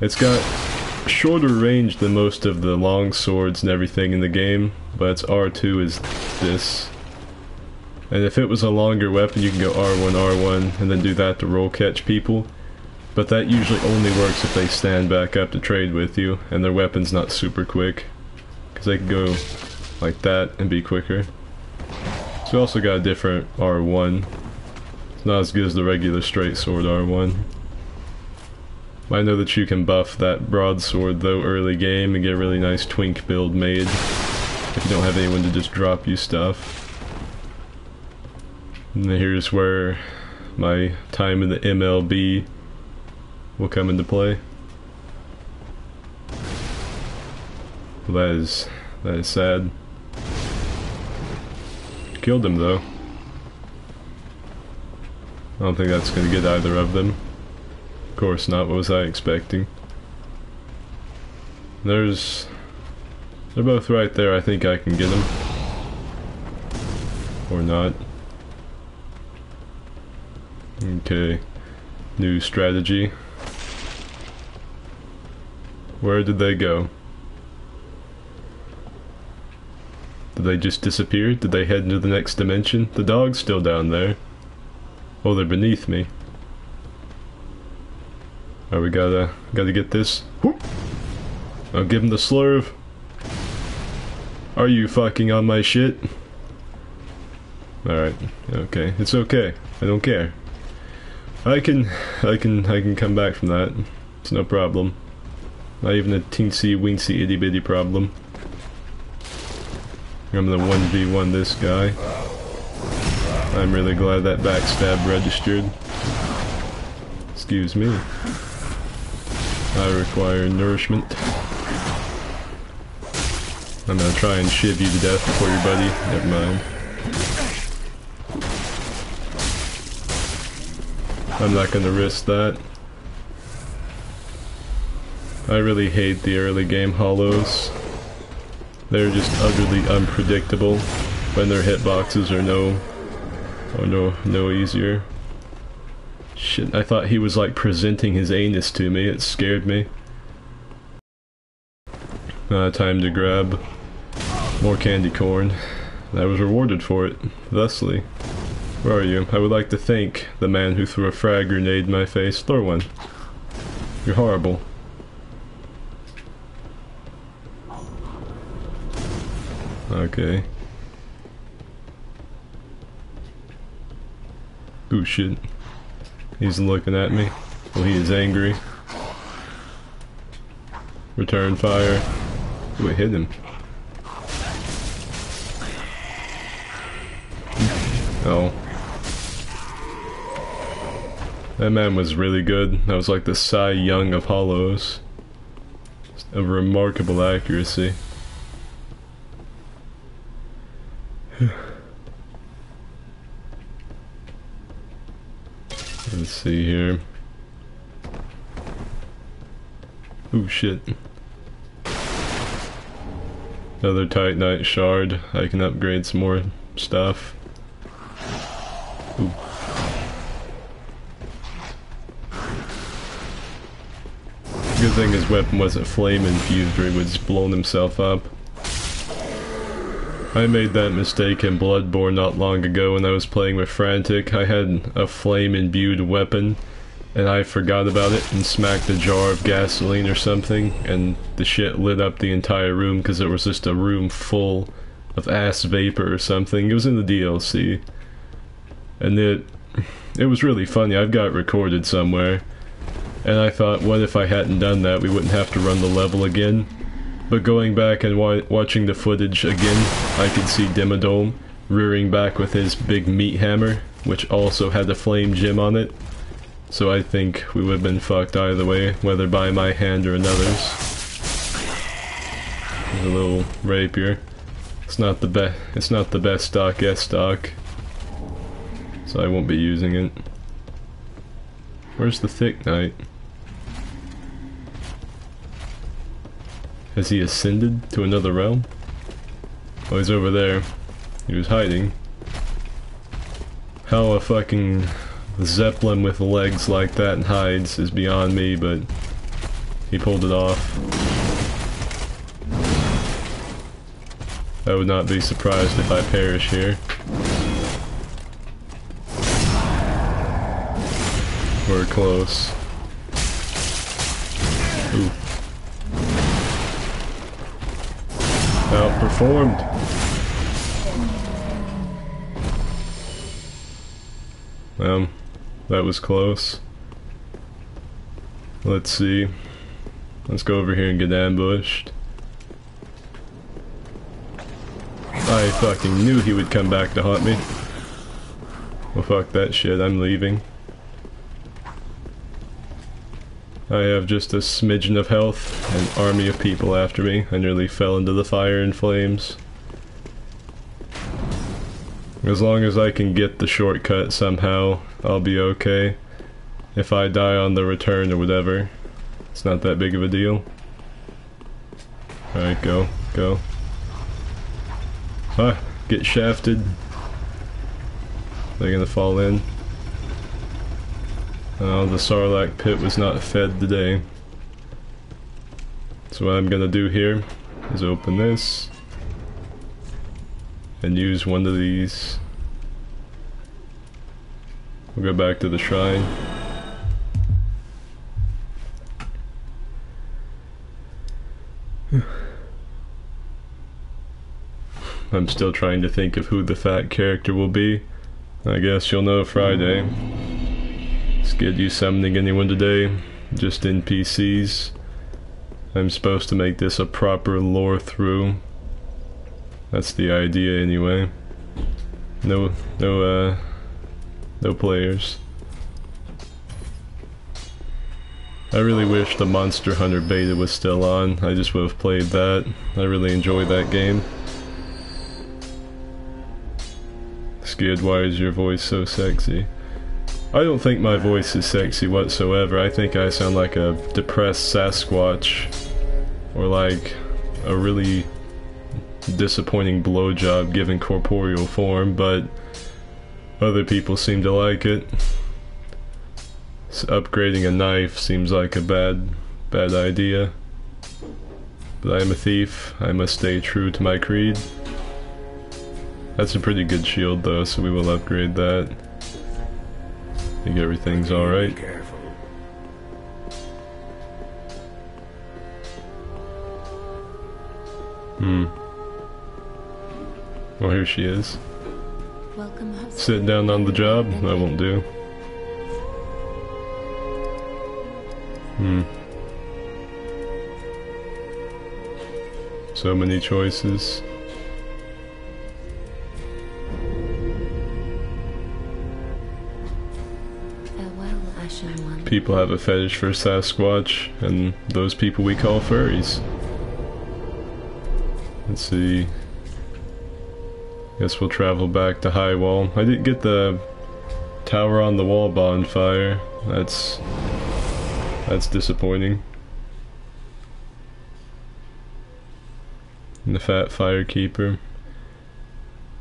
It's got shorter range than most of the long swords and everything in the game, but its R2 is this. And if it was a longer weapon, you can go R1, R1, and then do that to roll catch people. But that usually only works if they stand back up to trade with you, and their weapon's not super quick. Because they can go like that and be quicker. So we also got a different R1. It's not as good as the regular straight sword R1. I know that you can buff that broadsword though early game and get a really nice twink build made. If you don't have anyone to just drop you stuff. And here's where my time in the MLB will come into play. Well, that is sad. Killed him though. I don't think that's gonna get either of them. Of course not, what was I expecting? They're both right there, I think I can get them. Or not. Okay. New strategy. Where did they go? Did they just disappear? Did they head into the next dimension? The dog's still down there. Oh, they're beneath me. Alright, we gotta get this. Whoop. I'll give him the slurve. Are you fucking on my shit? Alright, okay. It's okay. I don't care. I can come back from that. It's no problem. Not even a teensy weensy itty bitty problem. I'm gonna 1v1 this guy. I'm really glad that backstab registered. It's Excuse me. I require nourishment. I'm gonna try and shiv you to death before your buddy. Never mind. I'm not gonna risk that. I really hate the early game hollows. They're just utterly unpredictable when their hitboxes are no easier. Shit, I thought he was like presenting his anus to me. It scared me. Time to grab more candy corn. I was rewarded for it, thusly. Where are you? I would like to thank the man who threw a frag grenade in my face. Throw one. You're horrible. Okay. Ooh, shit. He's looking at me. Well, he is angry. Return fire. Ooh, it hit him. Oh. That man was really good. That was like the Cy Young of hollows. A remarkable accuracy. Let's see here. Ooh, shit. Another Titanite shard. I can upgrade some more stuff. Ooh. Good thing his weapon wasn't flame infused or he would have blown himself up. I made that mistake in Bloodborne not long ago when I was playing with Frantic. I had a flame-imbued weapon, and I forgot about it and smacked a jar of gasoline or something, and the shit lit up the entire room because it was just a room full of ass vapor or something. It was in the DLC. And it was really funny. I've got it recorded somewhere. And I thought, what if I hadn't done that? We wouldn't have to run the level again. But going back and watching the footage again, I could see Dimmadome rearing back with his big meat hammer, which also had a flame gem on it. So I think we would have been fucked either way, whether by my hand or another's. There's a little rapier. It's not the best stock S stock, so I won't be using it. Where's the Thick Knight? Has he ascended to another realm? Oh, he's over there. He was hiding. How a fucking Zeppelin with legs like that hides is beyond me, but he pulled it off. I would not be surprised if I perish here. We're close. Ooh. Outperformed. That was close. Let's see. Let's go over here and get ambushed. I fucking knew he would come back to haunt me. Well, fuck that shit, I'm leaving. I have just a smidgen of health, an army of people after me. I nearly fell into the fire and flames. As long as I can get the shortcut somehow, I'll be okay. If I die on the return or whatever, it's not that big of a deal. Alright, go, go. Ah, get shafted. They're gonna fall in. Oh, the Sarlacc pit was not fed today. So what I'm gonna do here is open this and use one of these. We'll go back to the shrine. I'm still trying to think of who the fat character will be. I guess you'll know Friday. Skid, you summoning anyone today? Just NPCs. I'm supposed to make this a proper lore through. That's the idea anyway. No players. I really wish the Monster Hunter beta was still on. I just would have played that. I really enjoy that game. Skid, why is your voice so sexy? I don't think my voice is sexy whatsoever. I think I sound like a depressed Sasquatch. Or like a really disappointing blowjob given corporeal form, but other people seem to like it. So upgrading a knife seems like a bad idea. But I am a thief. I must stay true to my creed. That's a pretty good shield though, so we will upgrade that. I think everything's alright. Well, here she is. Sitting down on the job? That won't do. So many choices. People have a fetish for Sasquatch, and those people we call furries. Let's see. Guess we'll travel back to High Wall. I didn't get the Tower on the Wall bonfire. That's disappointing. And the Fat Firekeeper.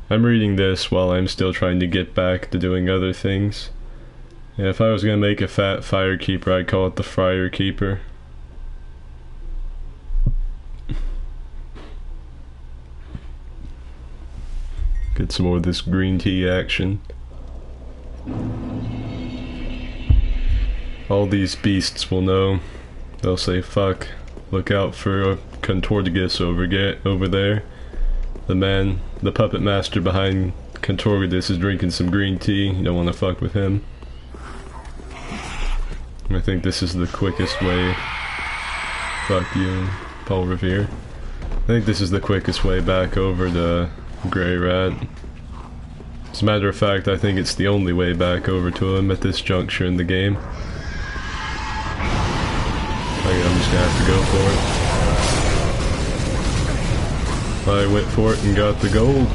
I'm reading this while I'm still trying to get back to doing other things. Yeah, if I was gonna make a Fat Firekeeper, I'd call it the Friar Keeper. Get some more of this green tea action. All these beasts will know. They'll say, fuck, look out for Contorgatus over there. The puppet master behind Contorgatus is drinking some green tea. You don't want to fuck with him. I think this is the quickest way. Fuck you, Paul Revere. I think this is the quickest way back over to Grey Rat. As a matter of fact, I think it's the only way back over to him at this juncture in the game. Okay, I'm just gonna have to go for it. I went for it and got the gold.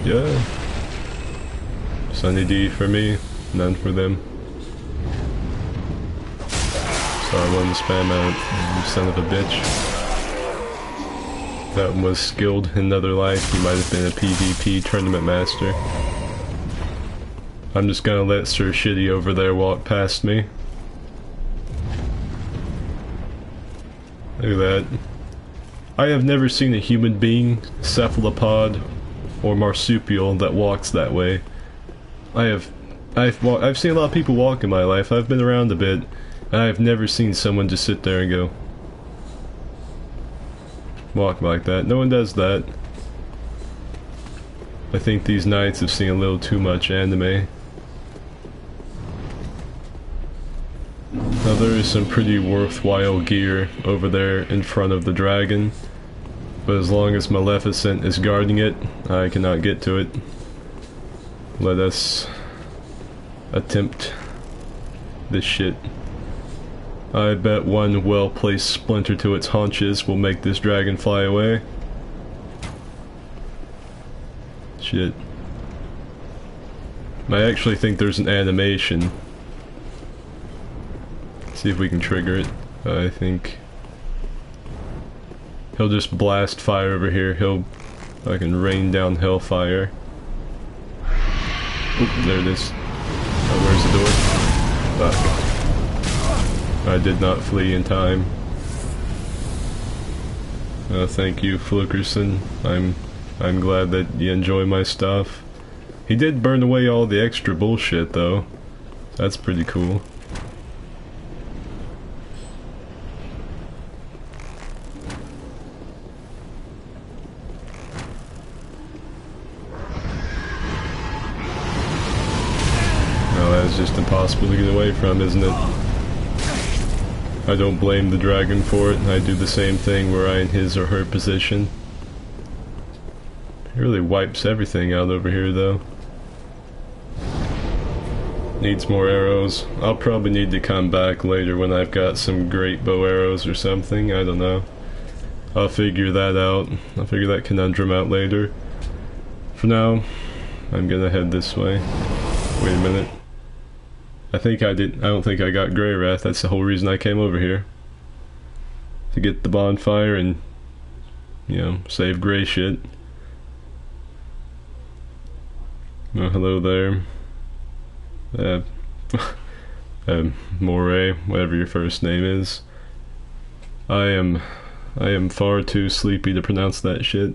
Yeah. Sunny D for me, none for them. Sorry, one spam out, you son of a bitch. That one was skilled in another life. He might have been a PvP tournament master. I'm just gonna let Sir Shitty over there walk past me. Look at that. I have never seen a human being, cephalopod, or marsupial that walks that way. I've seen a lot of people walk in my life. I've been around a bit, and I've never seen someone just sit there and go walk like that. No one does that. I think these knights have seen a little too much anime. Now there is some pretty worthwhile gear over there in front of the dragon, but as long as Maleficent is guarding it, I cannot get to it. Let us attempt this shit. I bet one well-placed splinter to its haunches will make this dragon fly away. Shit. I actually think there's an animation. See if we can trigger it. I think he'll just blast fire over here. I can rain down hellfire. Oop, there it is. Oh, where's the door? Fuck. I did not flee in time. Thank you, Flukerson. I'm glad that you enjoy my stuff. He did burn away all the extra bullshit though. That's pretty cool. No, that's just impossible to get away from, isn't it? I don't blame the dragon for it. I do the same thing were I in his or her position. It really wipes everything out over here though. Needs more arrows. I'll probably need to come back later when I've got some great bow arrows or something. I don't know. I'll figure that out. I'll figure that conundrum out later. For now, I'm gonna head this way. Wait a minute. I don't think I got Grey Wrath. That's the whole reason I came over here. To get the bonfire and, you know, save Grey shit. Oh, hello there. Moray, whatever your first name is. I am far too sleepy to pronounce that shit.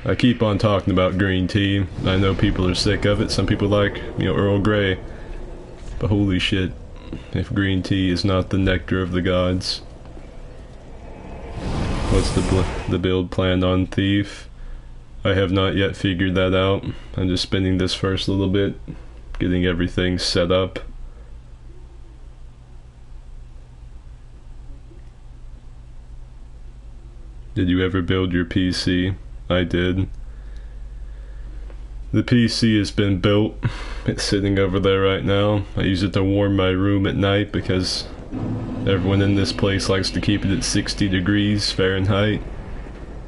I keep on talking about green tea. I know people are sick of it. Some people like, you know, Earl Grey. But holy shit, if green tea is not the nectar of the gods. What's the build plan on Thief? I have not yet figured that out. I'm just spending this first little bit, getting everything set up. Did you ever build your PC? I did. The PC has been built. It's sitting over there right now. I use it to warm my room at night because everyone in this place likes to keep it at 60 degrees Fahrenheit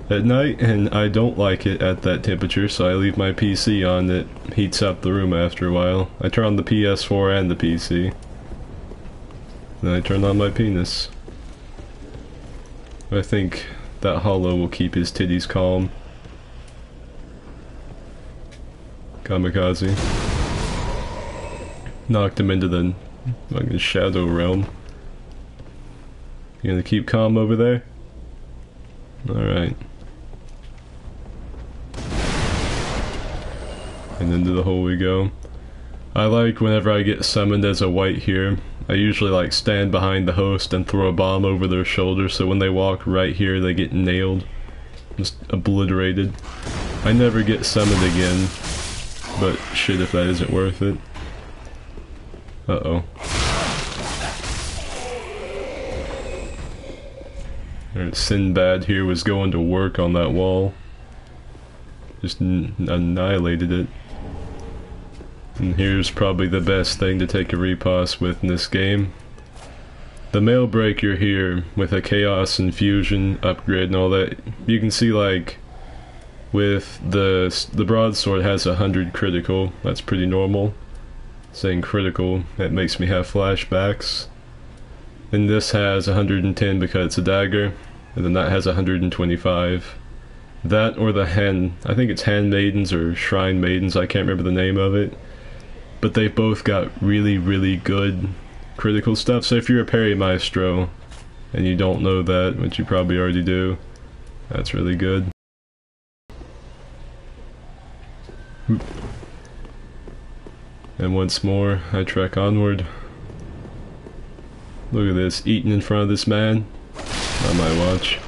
at night, and I don't like it at that temperature, so I leave my PC on. It heats up the room after a while. I turn on the PS4 and the PC. Then I turn on my penis. I think that hollow will keep his titties calm. Kamikaze. Knocked him into the fucking shadow realm. You gonna keep calm over there? Alright. And into the hole we go. I like whenever I get summoned as a white here, I usually like stand behind the host and throw a bomb over their shoulder, so when they walk right here they get nailed. Just obliterated. I never get summoned again, but shit if that isn't worth it. Uh-oh. Sinbad here was going to work on that wall. Just annihilated it. And here's probably the best thing to take a repass with in this game. The Mail Breaker here, with a Chaos Infusion upgrade and all that, you can see like, with the broadsword has 100 critical. That's pretty normal. Saying critical, that makes me have flashbacks. And this has 110 because it's a dagger, and then that has 125. That or the I think it's Handmaidens or Shrine Maidens, I can't remember the name of it. But they both got really, really good critical stuff. So if you're a parry maestro and you don't know that, which you probably already do, that's really good. And once more, I trek onward. Look at this, eating in front of this man. On my watch.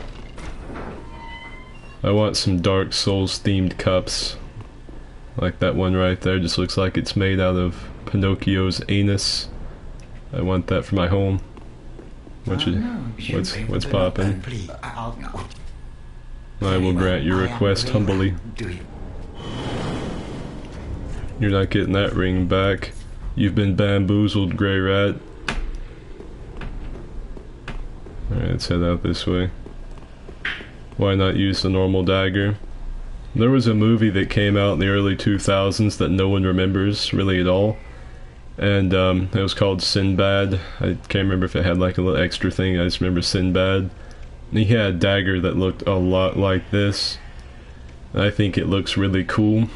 I want some Dark Souls themed cups. Like that one right there, just looks like it's made out of Pinocchio's anus. I want that for my home. What's poppin'? I will grant your request humbly. You're not getting that ring back. You've been bamboozled, Grey Rat. Alright, let's head out this way. Why not use the normal dagger? There was a movie that came out in the early 2000s that no one remembers really at all. And it was called Sinbad. I can't remember if it had like a little extra thing, I just remember Sinbad. And he had a dagger that looked a lot like this. And I think it looks really cool.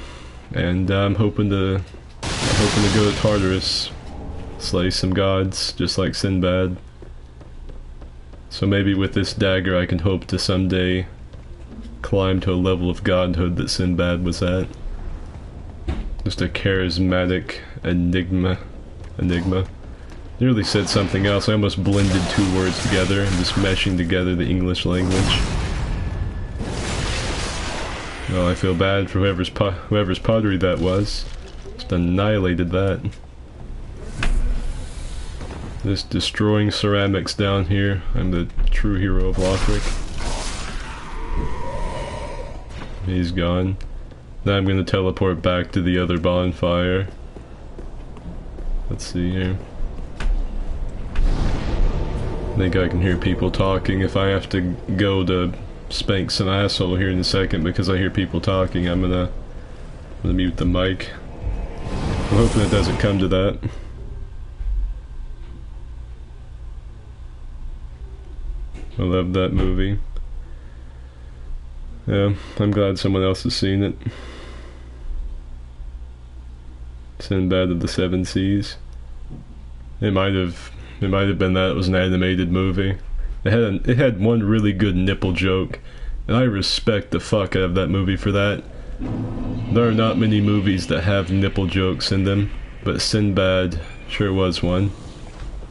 And I'm hoping to go to Tartarus, slay some gods, just like Sinbad. So maybe with this dagger I can hope to someday climb to a level of godhood that Sinbad was at. Just a charismatic enigma. Nearly said something else. I almost blended two words together and just meshing together the English language. Oh, I feel bad for whoever's pottery that was. Just annihilated that. Just destroying ceramics down here. I'm the true hero of Lothric. He's gone. Now I'm gonna teleport back to the other bonfire. Let's see here. I think I can hear people talking. If I have to go to spank some asshole here in a second because I hear people talking, I'm gonna mute the mic. I'm hoping it doesn't come to that. I love that movie. Yeah, I'm glad someone else has seen it. Sinbad of the Seven Seas. It might have been that it was an animated movie. It had one really good nipple joke, and I respect the fuck out of that movie for that. There are not many movies that have nipple jokes in them, but Sinbad sure was one.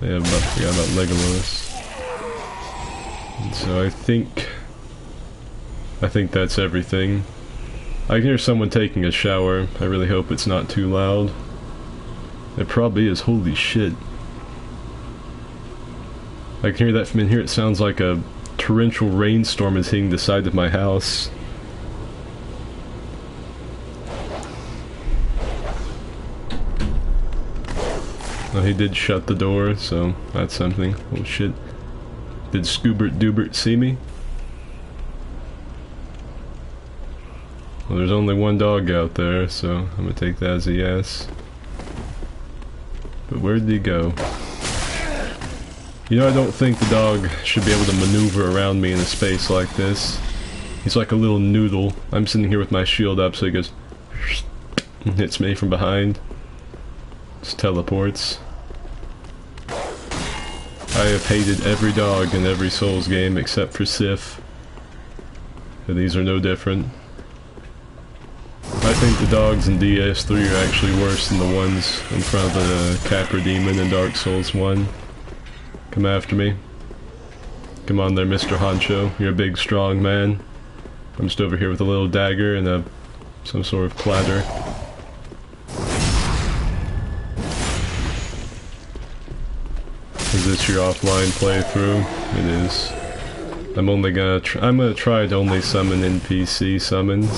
Yeah, about Legolas. And so I think that's everything. I can hear someone taking a shower. I really hope it's not too loud. It probably is. Holy shit. I can hear that from in here. It sounds like a torrential rainstorm is hitting the side of my house. Well, he did shut the door, so that's something. Oh shit. Did Scoobert Doobert see me? Well, there's only one dog out there, so I'm gonna take that as a yes. But where did he go? You know, I don't think the dog should be able to maneuver around me in a space like this. He's like a little noodle. I'm sitting here with my shield up, so he goes and hits me from behind. Just teleports. I have hated every dog in every Souls game except for Sif. But these are no different. I think the dogs in DS3 are actually worse than the ones in front of the Capra Demon in Dark Souls 1. Come after me. Come on there, Mr. Honcho. You're a big, strong man. I'm just over here with a little dagger and some sort of platter. Is this your offline playthrough? It is. I'm gonna try to only summon NPC summons.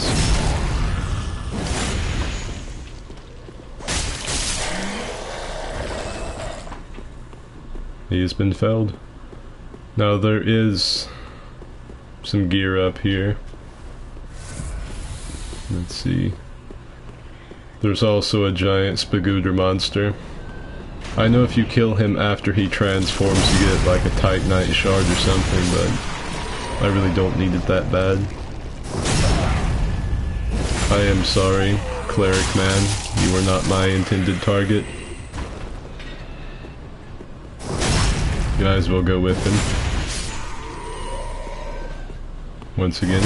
He has been felled. Now there is some gear up here. Let's see. There's also a giant Spagooter monster. I know if you kill him after he transforms you get like a Titanite shard or something, but I really don't need it that bad. I am sorry, Cleric Man. You were not my intended target. Guys, we'll go with him. Once again.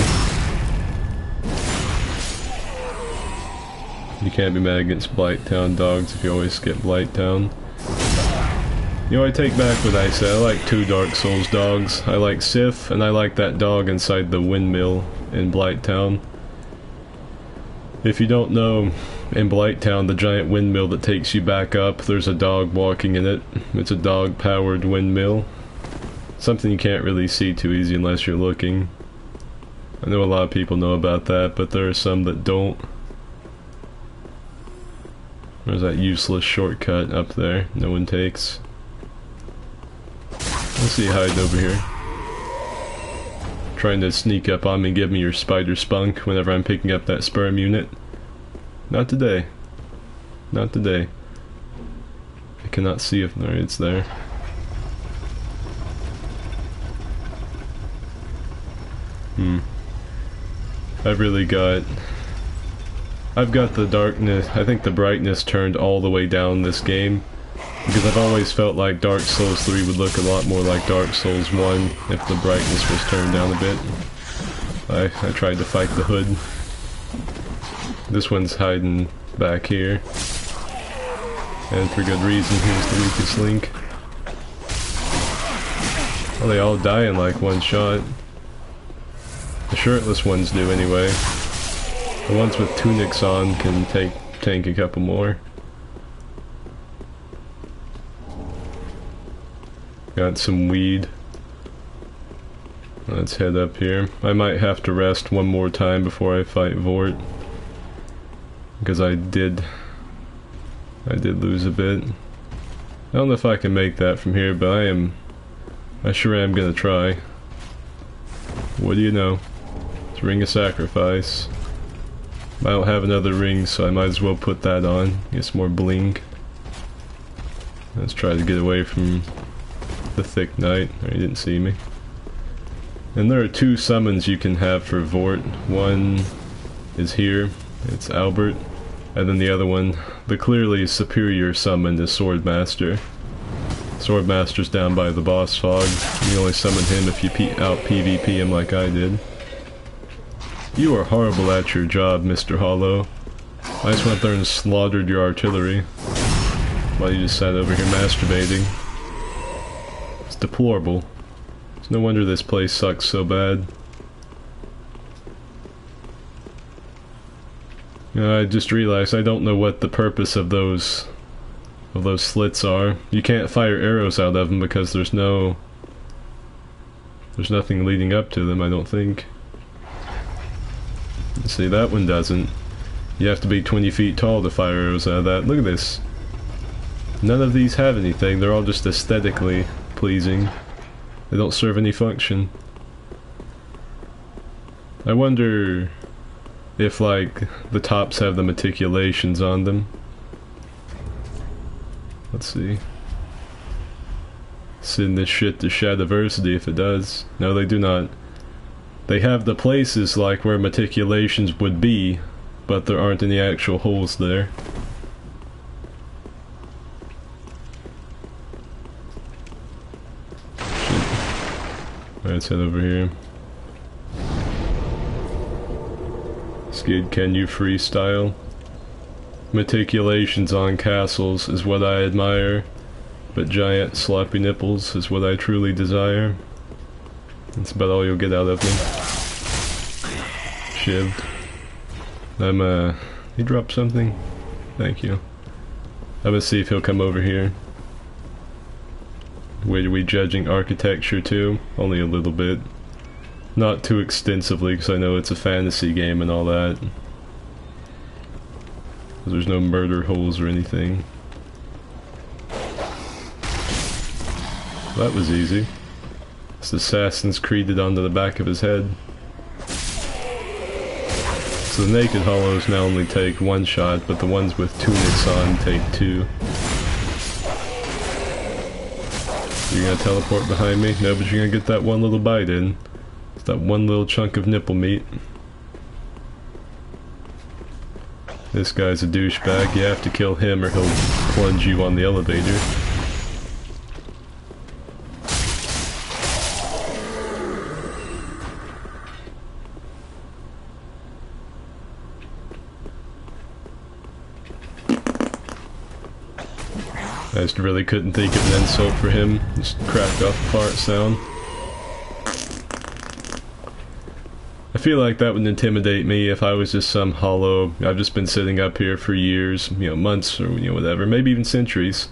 You can't be mad against Blighttown dogs if you always skip Blighttown. You know, I take back what I said. I like two Dark Souls dogs. I like Sif, and I like that dog inside the windmill in Blighttown. If you don't know, in Blighttown, the giant windmill that takes you back up, there's a dog walking in it. It's a dog-powered windmill. Something you can't really see too easy unless you're looking. I know a lot of people know about that, but there are some that don't. There's that useless shortcut up there no one takes. Let's see you hiding over here. Trying to sneak up on me and give me your spider spunk whenever I'm picking up that sperm unit. Not today. Not today. I cannot see if it's there. I've got the darkness, I think the brightness turned all the way down this game. Because I've always felt like Dark Souls 3 would look a lot more like Dark Souls 1 if the brightness was turned down a bit. I tried to fight the hood. This one's hiding back here. And for good reason, here's the weakest link. Well, they all die in like one shot. The shirtless ones do anyway. The ones with tunics on can tank a couple more. Got some weed. Let's head up here. I might have to rest one more time before I fight Vort. because I did lose a bit. I don't know if I can make that from here, but I sure am gonna try. What do you know? It's Ring of Sacrifice. I don't have another ring, so I might as well put that on. Get some more bling. Let's try to get away from the thick night. Oh, he didn't see me. And there are 2 summons you can have for Vort. One is here, it's Albert. And then the other one, the clearly superior summon, is Swordmaster. Swordmaster's down by the boss fog. You only summon him if you out PvP him like I did. You are horrible at your job, Mr. Hollow. I just went there and slaughtered your artillery while you just sat over here masturbating. It's deplorable. It's no wonder this place sucks so bad. You know, I just realized I don't know what the purpose of those slits are. You can't fire arrows out of them because there's nothing leading up to them, I don't think. See, that one doesn't. You have to be 20 feet tall to fire arrows out of that. Look at this. None of these have anything. They're all just aesthetically pleasing. They don't serve any function. I wonder if, like, the tops have the meticulations on them. Let's see. Send this shit to Shadiversity if it does. No, they do not. They have the places like where meticulations would be, but there aren't any actual holes there. Alright, let's head over here. Skid, can you freestyle? Meticulations on castles is what I admire, but giant sloppy nipples is what I truly desire. That's about all you'll get out of me. Shivved. He dropped something? Thank you. I'm gonna see if he'll come over here. Wait, are we judging architecture too? Only a little bit. Not too extensively, because I know it's a fantasy game and all that. There's no murder holes or anything. That was easy. It's Assassin's Creeded onto the back of his head. So the naked hollows now only take 1 shot, but the ones with tunics on take 2. You're gonna teleport behind me? No, but you're gonna get that one little bite in. It's that one little chunk of nipple meat. This guy's a douchebag. You have to kill him or he'll plunge you on the elevator. I just really couldn't think of an insult for him. Just cracked off a fart sound. I feel like that would intimidate me if I was just some hollow. I've just been sitting up here for years, you know, months or whatever, maybe even centuries.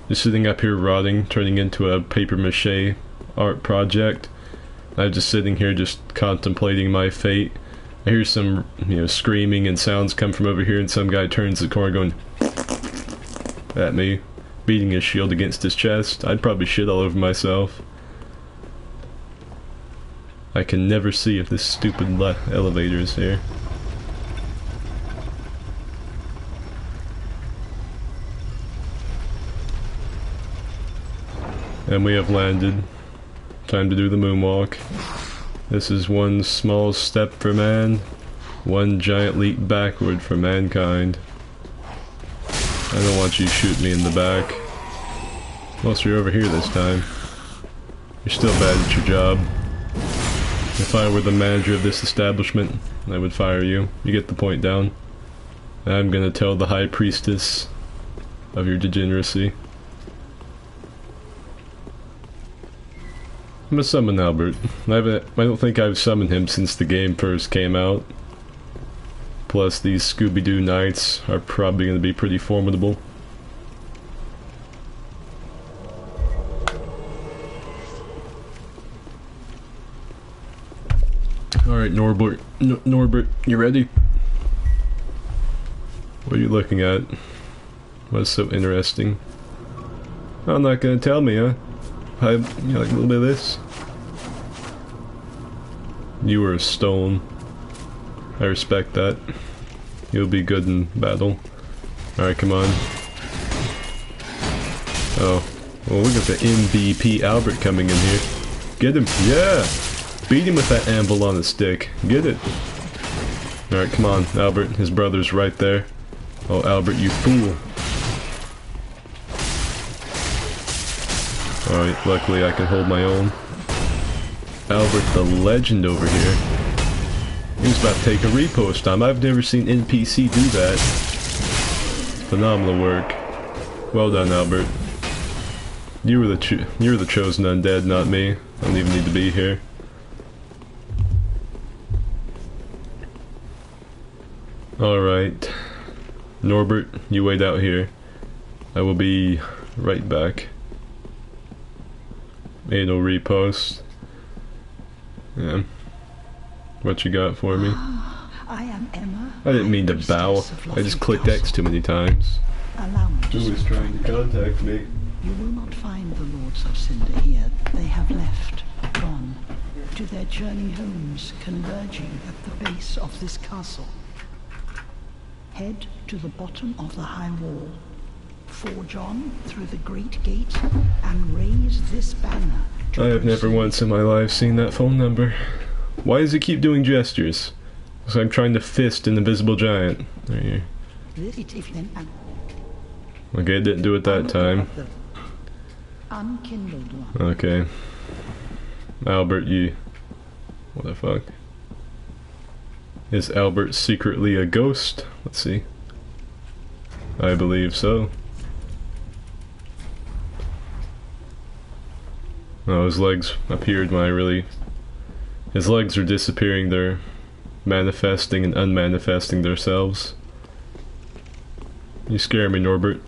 Just sitting up here rotting, turning into a papier-mâché art project. I'm just sitting here just contemplating my fate. I hear some, screaming and sounds come from over here and some guy turns the corner going at me, beating his shield against his chest. I'd probably shit all over myself. I can never see if this stupid elevator is here. And we have landed. Time to do the moonwalk. This is one small step for man, one giant leap backward for mankind. I don't want you to shoot me in the back. Unless you're over here this time. You're still bad at your job. If I were the manager of this establishment, I would fire you. You get the point down. I'm gonna tell the High Priestess of your degeneracy. I'm gonna summon Albert. I don't think I've summoned him since the game first came out. Plus these Scooby-Doo knights are probably gonna be pretty formidable. Alright, Norbert, you ready? What are you looking at? What's so interesting? I'm not gonna tell me, huh? You like a little bit of this? You were a stone. I respect that. You'll be good in battle. Alright, come on. Oh. Well, look at the MVP Albert coming in here. Get him. Yeah! Beat him with that anvil on a stick. Get it. Alright, come on, Albert. His brother's right there. Oh, Albert, you fool. Alright, luckily I can hold my own. Albert the legend over here. He was about to take a repost time. I've never seen NPC do that. Phenomenal work. Well done, Albert. You were the chosen undead, not me. I don't even need to be here. Alright. Norbert, you wait out here. I will be right back. Anal repost. Yeah. What you got for me? I am Emma. I didn't mean to bow. I just clicked X too many times. Allow me to Who was trying to contact me? You will not find the Lords of Cinder here. They have left, gone, to their journey homes, converging at the base of this castle. Head to the bottom of the high wall. Forge on through the great gate and raise this banner. I have never once in my life seen that phone number. Why does it keep doing gestures? It's like I'm trying to fist an invisible giant. Right here. Okay, it didn't do it that time. Unkindled one. Okay. Albert, you... What the fuck? Is Albert secretly a ghost? Let's see. I believe so. Oh, his legs appeared when I really... His legs are disappearing, they're manifesting and unmanifesting themselves. You scare me, Norbert.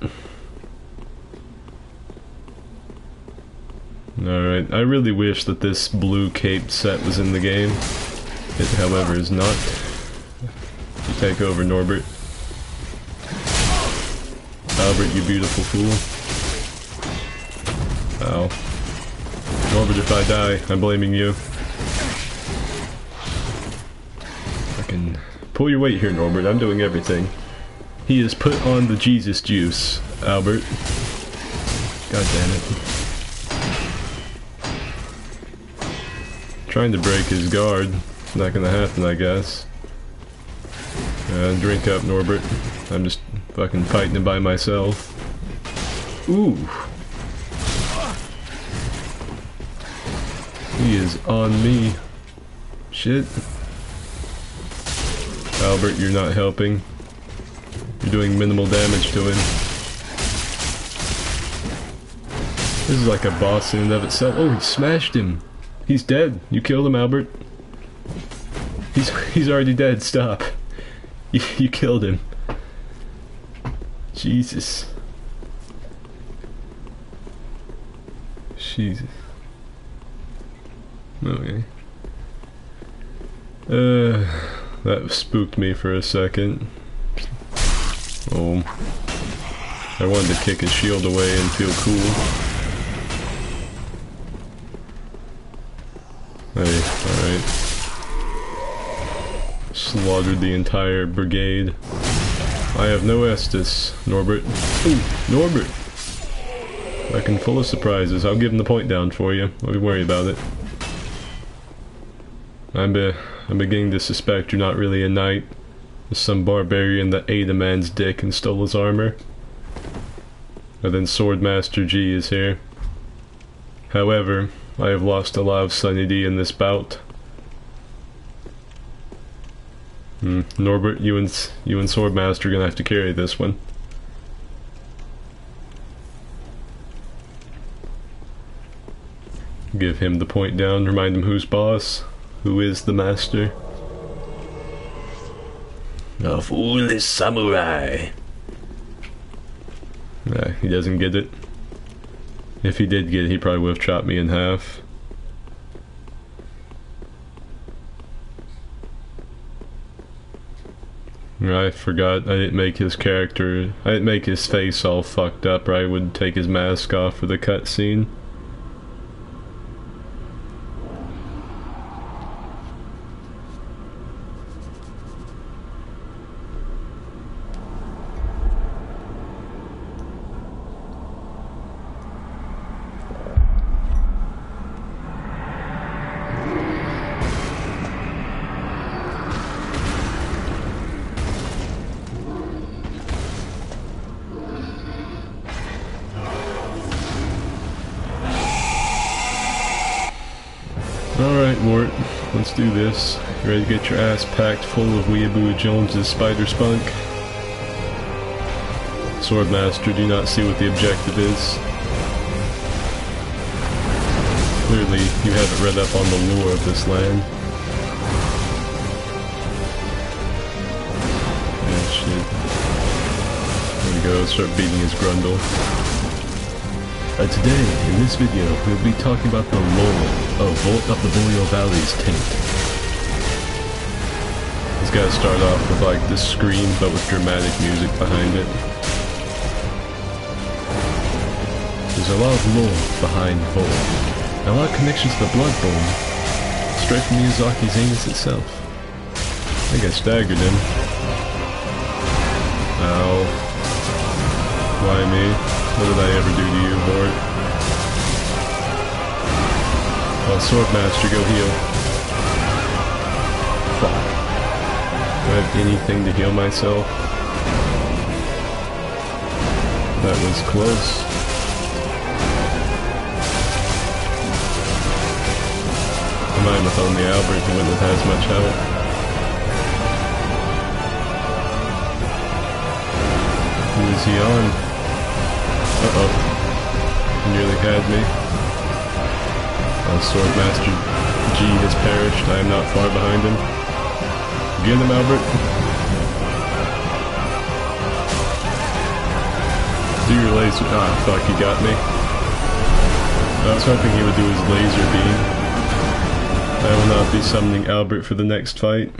Alright, I really wish that this blue cape set was in the game. It, however, is not. You take over, Norbert. Albert, you beautiful fool. Ow. Norbert, if I die, I'm blaming you. Fucking pull your weight here, Norbert. I'm doing everything. He has put on the Jesus juice, Albert. God damn it. Trying to break his guard. It's not gonna happen, I guess. Drink up, Norbert. I'm just fucking fighting it by myself. Ooh. He is on me. Shit. Albert, you're not helping. You're doing minimal damage to him. This is like a boss in and of itself. Oh, he smashed him. He's dead. You killed him, Albert. He's already dead. Stop. You killed him. Jesus. Jesus. Okay. That spooked me for a second. Oh. I wanted to kick his shield away and feel cool. Hey, alright. Slaughtered the entire brigade. I have no Estus, Norbert. Ooh, Norbert! Fucking full of surprises. I'll give him the point down for you. Don't worry about it. I'm beginning to suspect you're not really a knight. There's some barbarian that ate a man's dick and stole his armor. And then Swordmaster G is here. However, I have lost a lot of sanity in this bout. Norbert, you and Swordmaster are gonna have to carry this one. Give him the point down, remind him who's boss, who is the master. A foolish samurai. He doesn't get it. If he did get it, he probably would have chopped me in half. I forgot, I didn't make his character, I didn't make his face all fucked up, or I would take his mask off for the cutscene. Alright, Mort, let's do this. You ready to get your ass packed full of Weeaboo Jones's spider spunk? Swordmaster, do you not see what the objective is? Clearly, you haven't read up on the lore of this land. Yeah, shit. There we go, start beating his grundle. Today, in this video, we'll be talking about the lore of Vault of the Boreal Valley's Taint. He's gotta start off with like this scream, but with dramatic music behind it. There's a lot of lore behind Vault, and a lot of connections to the Bloodborne, straight from Miyazaki's anus itself. I think I staggered him. Ow. Why me? What did I ever do to you, Vort? Oh, Swordmaster, go heal. Fuck. Do I have anything to heal myself? That was close. I might have only Albert who wouldn't have had as much help. Who is he on? Uh-oh. He nearly had me. Swordmaster G has perished. I am not far behind him. Get him, Albert. Do your laser. Ah, fuck, he got me. I was hoping he would do his laser beam. I will not be summoning Albert for the next fight.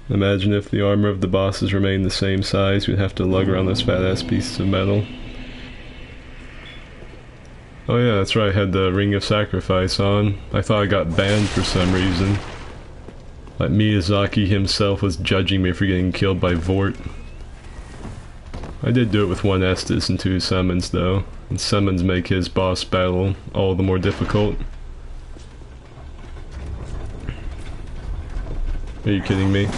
Imagine if the armor of the bosses remained the same size, we'd have to lug around those fat ass pieces of metal. Oh yeah, that's right, I had the Ring of Sacrifice on. I thought I got banned for some reason. Like Miyazaki himself was judging me for getting killed by Vort. I did do it with one Estus and 2 summons though, and summons make his boss battle all the more difficult. Are you kidding me?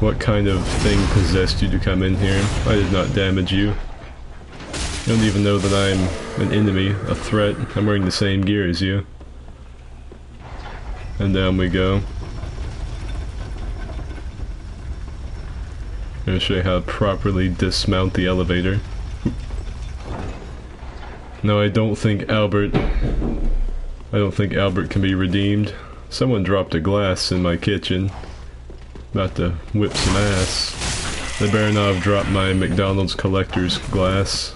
What kind of thing possessed you to come in here? I did not damage you. You don't even know that I'm an enemy, a threat. I'm wearing the same gear as you. And down we go. I'm gonna show you how to properly dismount the elevator. No, I don't think Albert can be redeemed. Someone dropped a glass in my kitchen. About to whip some ass. They better not have dropped my McDonald's collector's glass,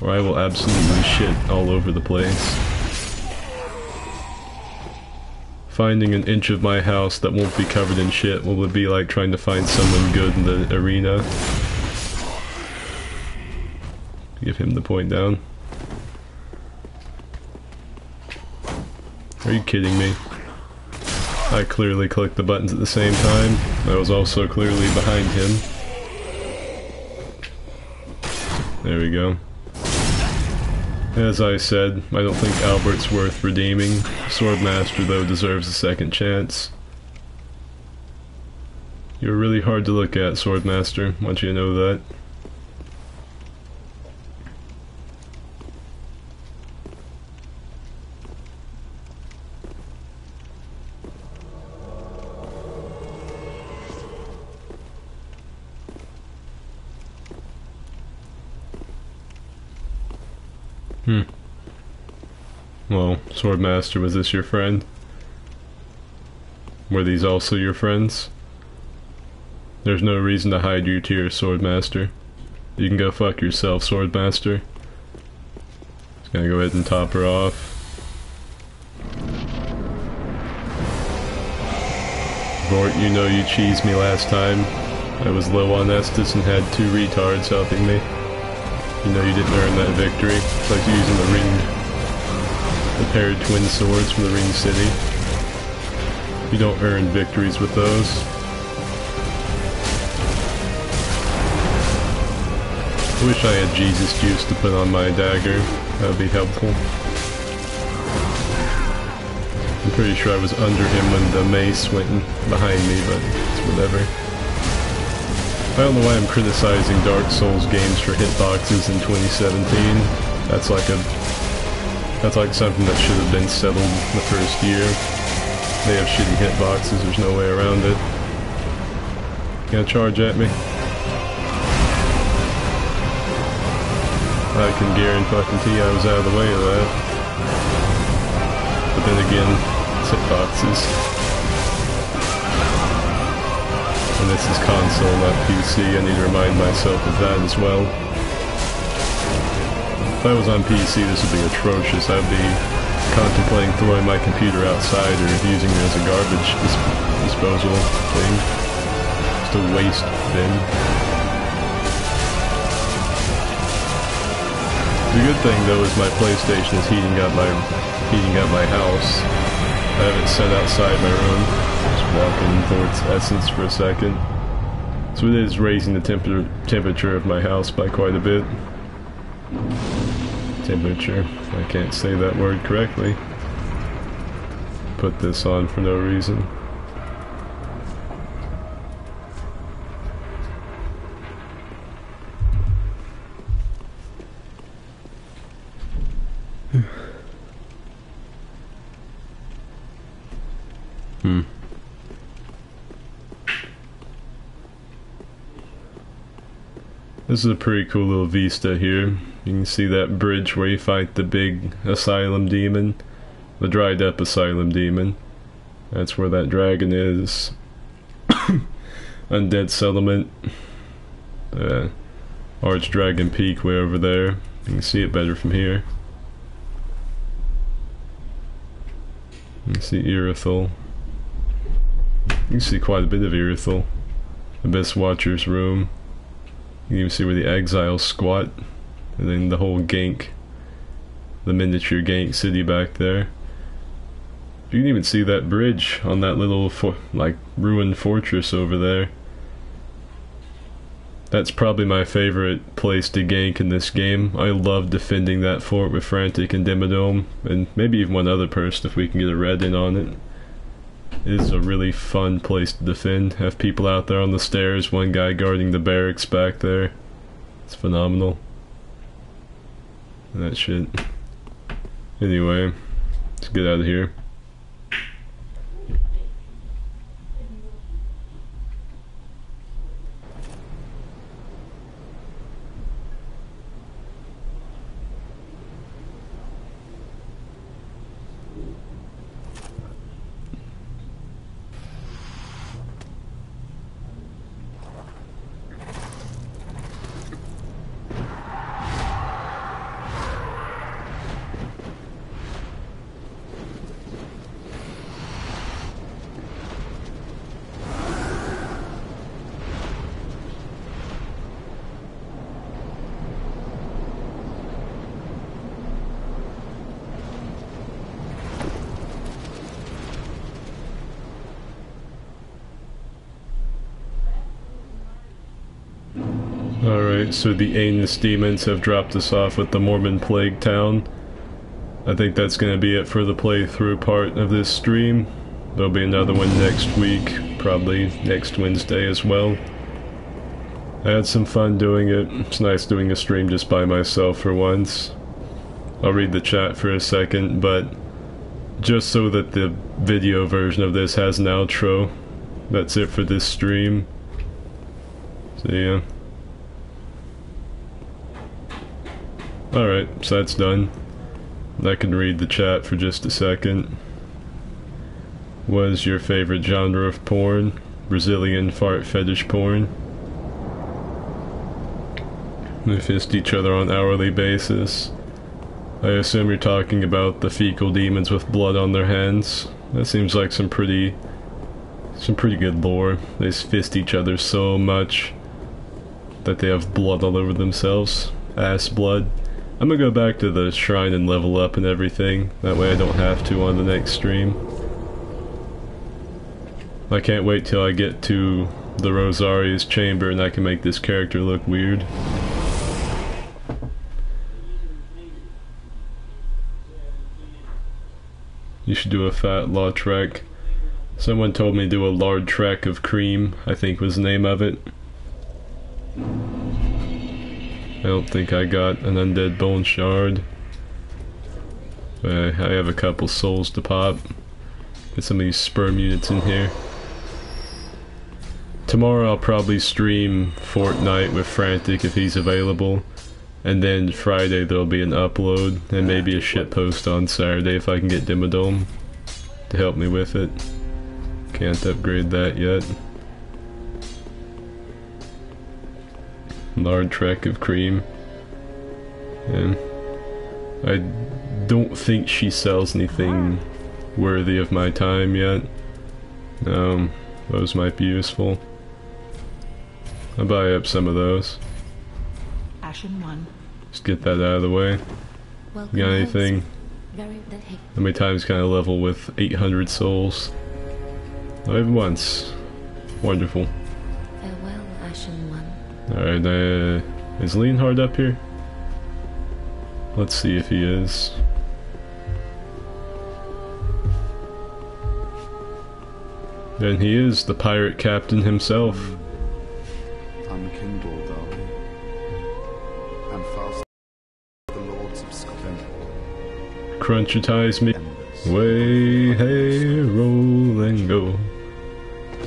or I will absolutely shit all over the place. Finding an inch of my house that won't be covered in shit will be like trying to find someone good in the arena. Give him the point down. Are you kidding me? I clearly clicked the buttons at the same time. I was also clearly behind him. There we go. As I said, I don't think Albert's worth redeeming. Swordmaster, though, deserves a second chance. You're really hard to look at, Swordmaster. I want you to know that. Well, Swordmaster, was this your friend? Were these also your friends? There's no reason to hide your tears, Swordmaster. You can go fuck yourself, Swordmaster. Just gonna go ahead and top her off. Vort, you know you cheesed me last time. I was low on Estus and had 2 retards helping me. You know you didn't earn that victory. It's like using the paired twin swords from the Ring City. You don't earn victories with those. I wish I had Jesus juice to put on my dagger. That would be helpful. I'm pretty sure I was under him when the mace went behind me, but it's whatever. I don't know why I'm criticizing Dark Souls games for hitboxes in 2017. That's like something that should have been settled the first year. They have shitty hitboxes, there's no way around it. Gonna charge at me? I can guarantee I was out of the way of that. But then again, it's hitboxes. And this is console, not PC. I need to remind myself of that as well. If I was on PC, this would be atrocious. I'd be contemplating throwing my computer outside or using it as a garbage disposal thing. Just a waste bin. The good thing though is my PlayStation is heating up my house. I have it set outside my room. Just walking towards Essence for a second. So it is raising the temperature of my house by quite a bit. Temperature. I can't say that word correctly. Put this on for no reason. This is a pretty cool little vista here. You can see that bridge where you fight the big asylum demon. The dried up asylum demon. That's where that dragon is. Undead settlement. Archdragon Peak way over there. You can see it better from here. You can see Irithel. You can see quite a bit of Irithel. Abyss Watcher's room. You can even see where the exiles squat. And then the whole gank. The miniature gank city back there. You can even see that bridge on that little ruined fortress over there. That's probably my favorite place to gank in this game. I love defending that fort with Frantic and Dimmadome, and maybe even one other person if we can get a red in on it. It is a really fun place to defend. Have people out there on the stairs, one guy guarding the barracks back there. It's phenomenal. That shit. Anyway, let's get out of here. Alright, so the Anus demons have dropped us off with the Mormon Plague Town. I think that's going to be it for the playthrough part of this stream. There'll be another one next week, probably next Wednesday as well. I had some fun doing it. It's nice doing a stream just by myself for once. I'll read the chat for a second, but just so that the video version of this has an outro, that's it for this stream. So yeah. Alright, so that's done. I can read the chat for just a second. What is your favorite genre of porn? Brazilian fart fetish porn. We fist each other on an hourly basis. I assume you're talking about the fecal demons with blood on their hands. That seems like some pretty Some pretty good lore. They just fist each other so much that they have blood all over themselves. Ass blood. I'm gonna go back to the shrine and level up and everything. That way I don't have to on the next stream. I can't wait till I get to the Rosaria's chamber and I can make this character look weird. You should do a fat law trek. Someone told me to do a lard trek of cream, I think was the name of it. I don't think I got an undead bone shard. I have a couple souls to pop. Get some of these sperm units in here. Tomorrow I'll probably stream Fortnite with Frantic if he's available. And then Friday there'll be an upload and maybe a shitpost on Saturday if I can get Dimmadome to help me with it. Can't upgrade that yet. Lard trek of cream. And I don't think she sells anything worthy of my time yet. Those might be useful. I'll buy up some of those. Ashen one. Just get that out of the way. You got anything? How many times can I level with 800 souls? Not even once. Wonderful. Farewell, Ashen one. Alright, is Leonhard up here? Let's see if he is. And he is the pirate captain himself. Unkindled are we, and fast the lords of Scotland. Crunchitize me. Way, hey, roll and go.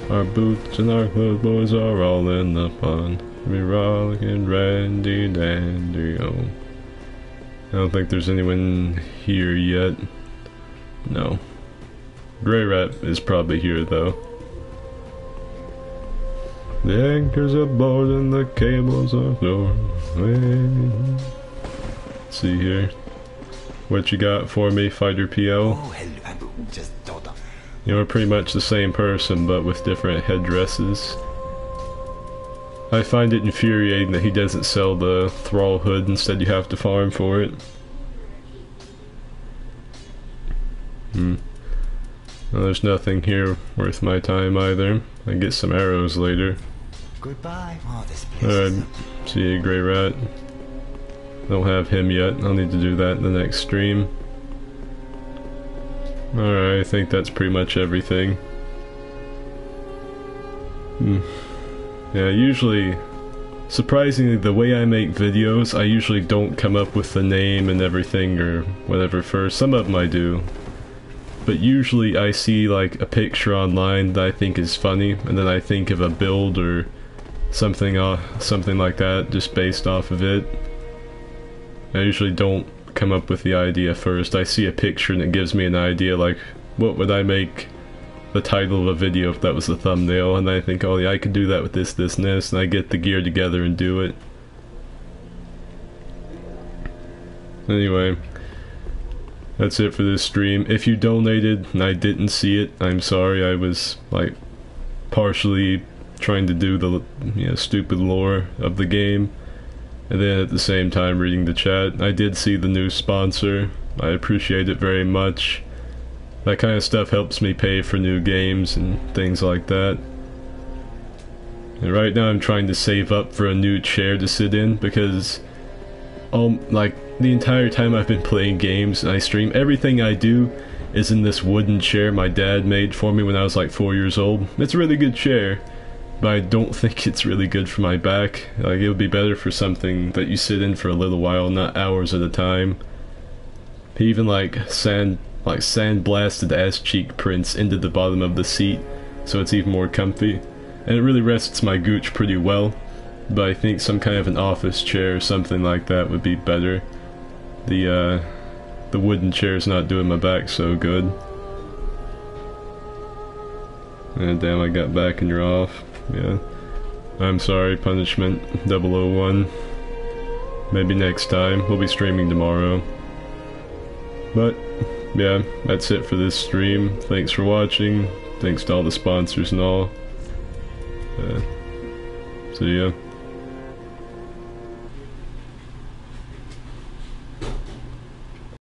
Our boots and our clothes boys are all in the pond. We rollicking randy dandy oh. I don't think there's anyone here yet. No. Grey Rat is probably here though. The anchor's aboard and the cables are lowered. Let's see here. What you got for me, Fighter PO? Oh, hello, just daughter. You know, we're pretty much the same person, but with different headdresses. I find it infuriating that he doesn't sell the Thrall hood, instead you have to farm for it. Well, there's nothing here worth my time either. I get some arrows later. Goodbye. Oh, this place. Alright, see you, Grey Rat. Don't have him yet. I'll need to do that in the next stream. Alright, I think that's pretty much everything. Yeah, usually, surprisingly, the way I make videos, I usually don't come up with the name and everything or whatever first. Some of them I do. But usually I see like a picture online that I think is funny, and then I think of a build or something like that just based off of it. I usually don't come up with the idea first. I see a picture and it gives me an idea, like what would I make the title of a video if that was the thumbnail, and I think, oh yeah, I could do that with this, this, and this, and I get the gear together and do it. Anyway, that's it for this stream. If you donated and I didn't see it, I'm sorry. I was like partially trying to do the stupid lore of the game, and then at the same time reading the chat. I did see the new sponsor. I appreciate it very much. That kind of stuff helps me pay for new games and things like that. And right now I'm trying to save up for a new chair to sit in, because like the entire time I've been playing games and I stream, everything I do is in this wooden chair my dad made for me when I was like 4 years old. It's a really good chair, but I don't think it's really good for my back. Like, it would be better for something that you sit in for a little while, not hours at a time. He even like sandblasted ass cheek prints into the bottom of the seat, so it's even more comfy. And it really rests my gooch pretty well, but I think some kind of an office chair or something like that would be better. The wooden chair's not doing my back so good. And damn, I got back and you're off. Yeah. I'm sorry, Punishment 001. Maybe next time. We'll be streaming tomorrow. But yeah, that's it for this stream. Thanks for watching. Thanks to all the sponsors and all. So yeah.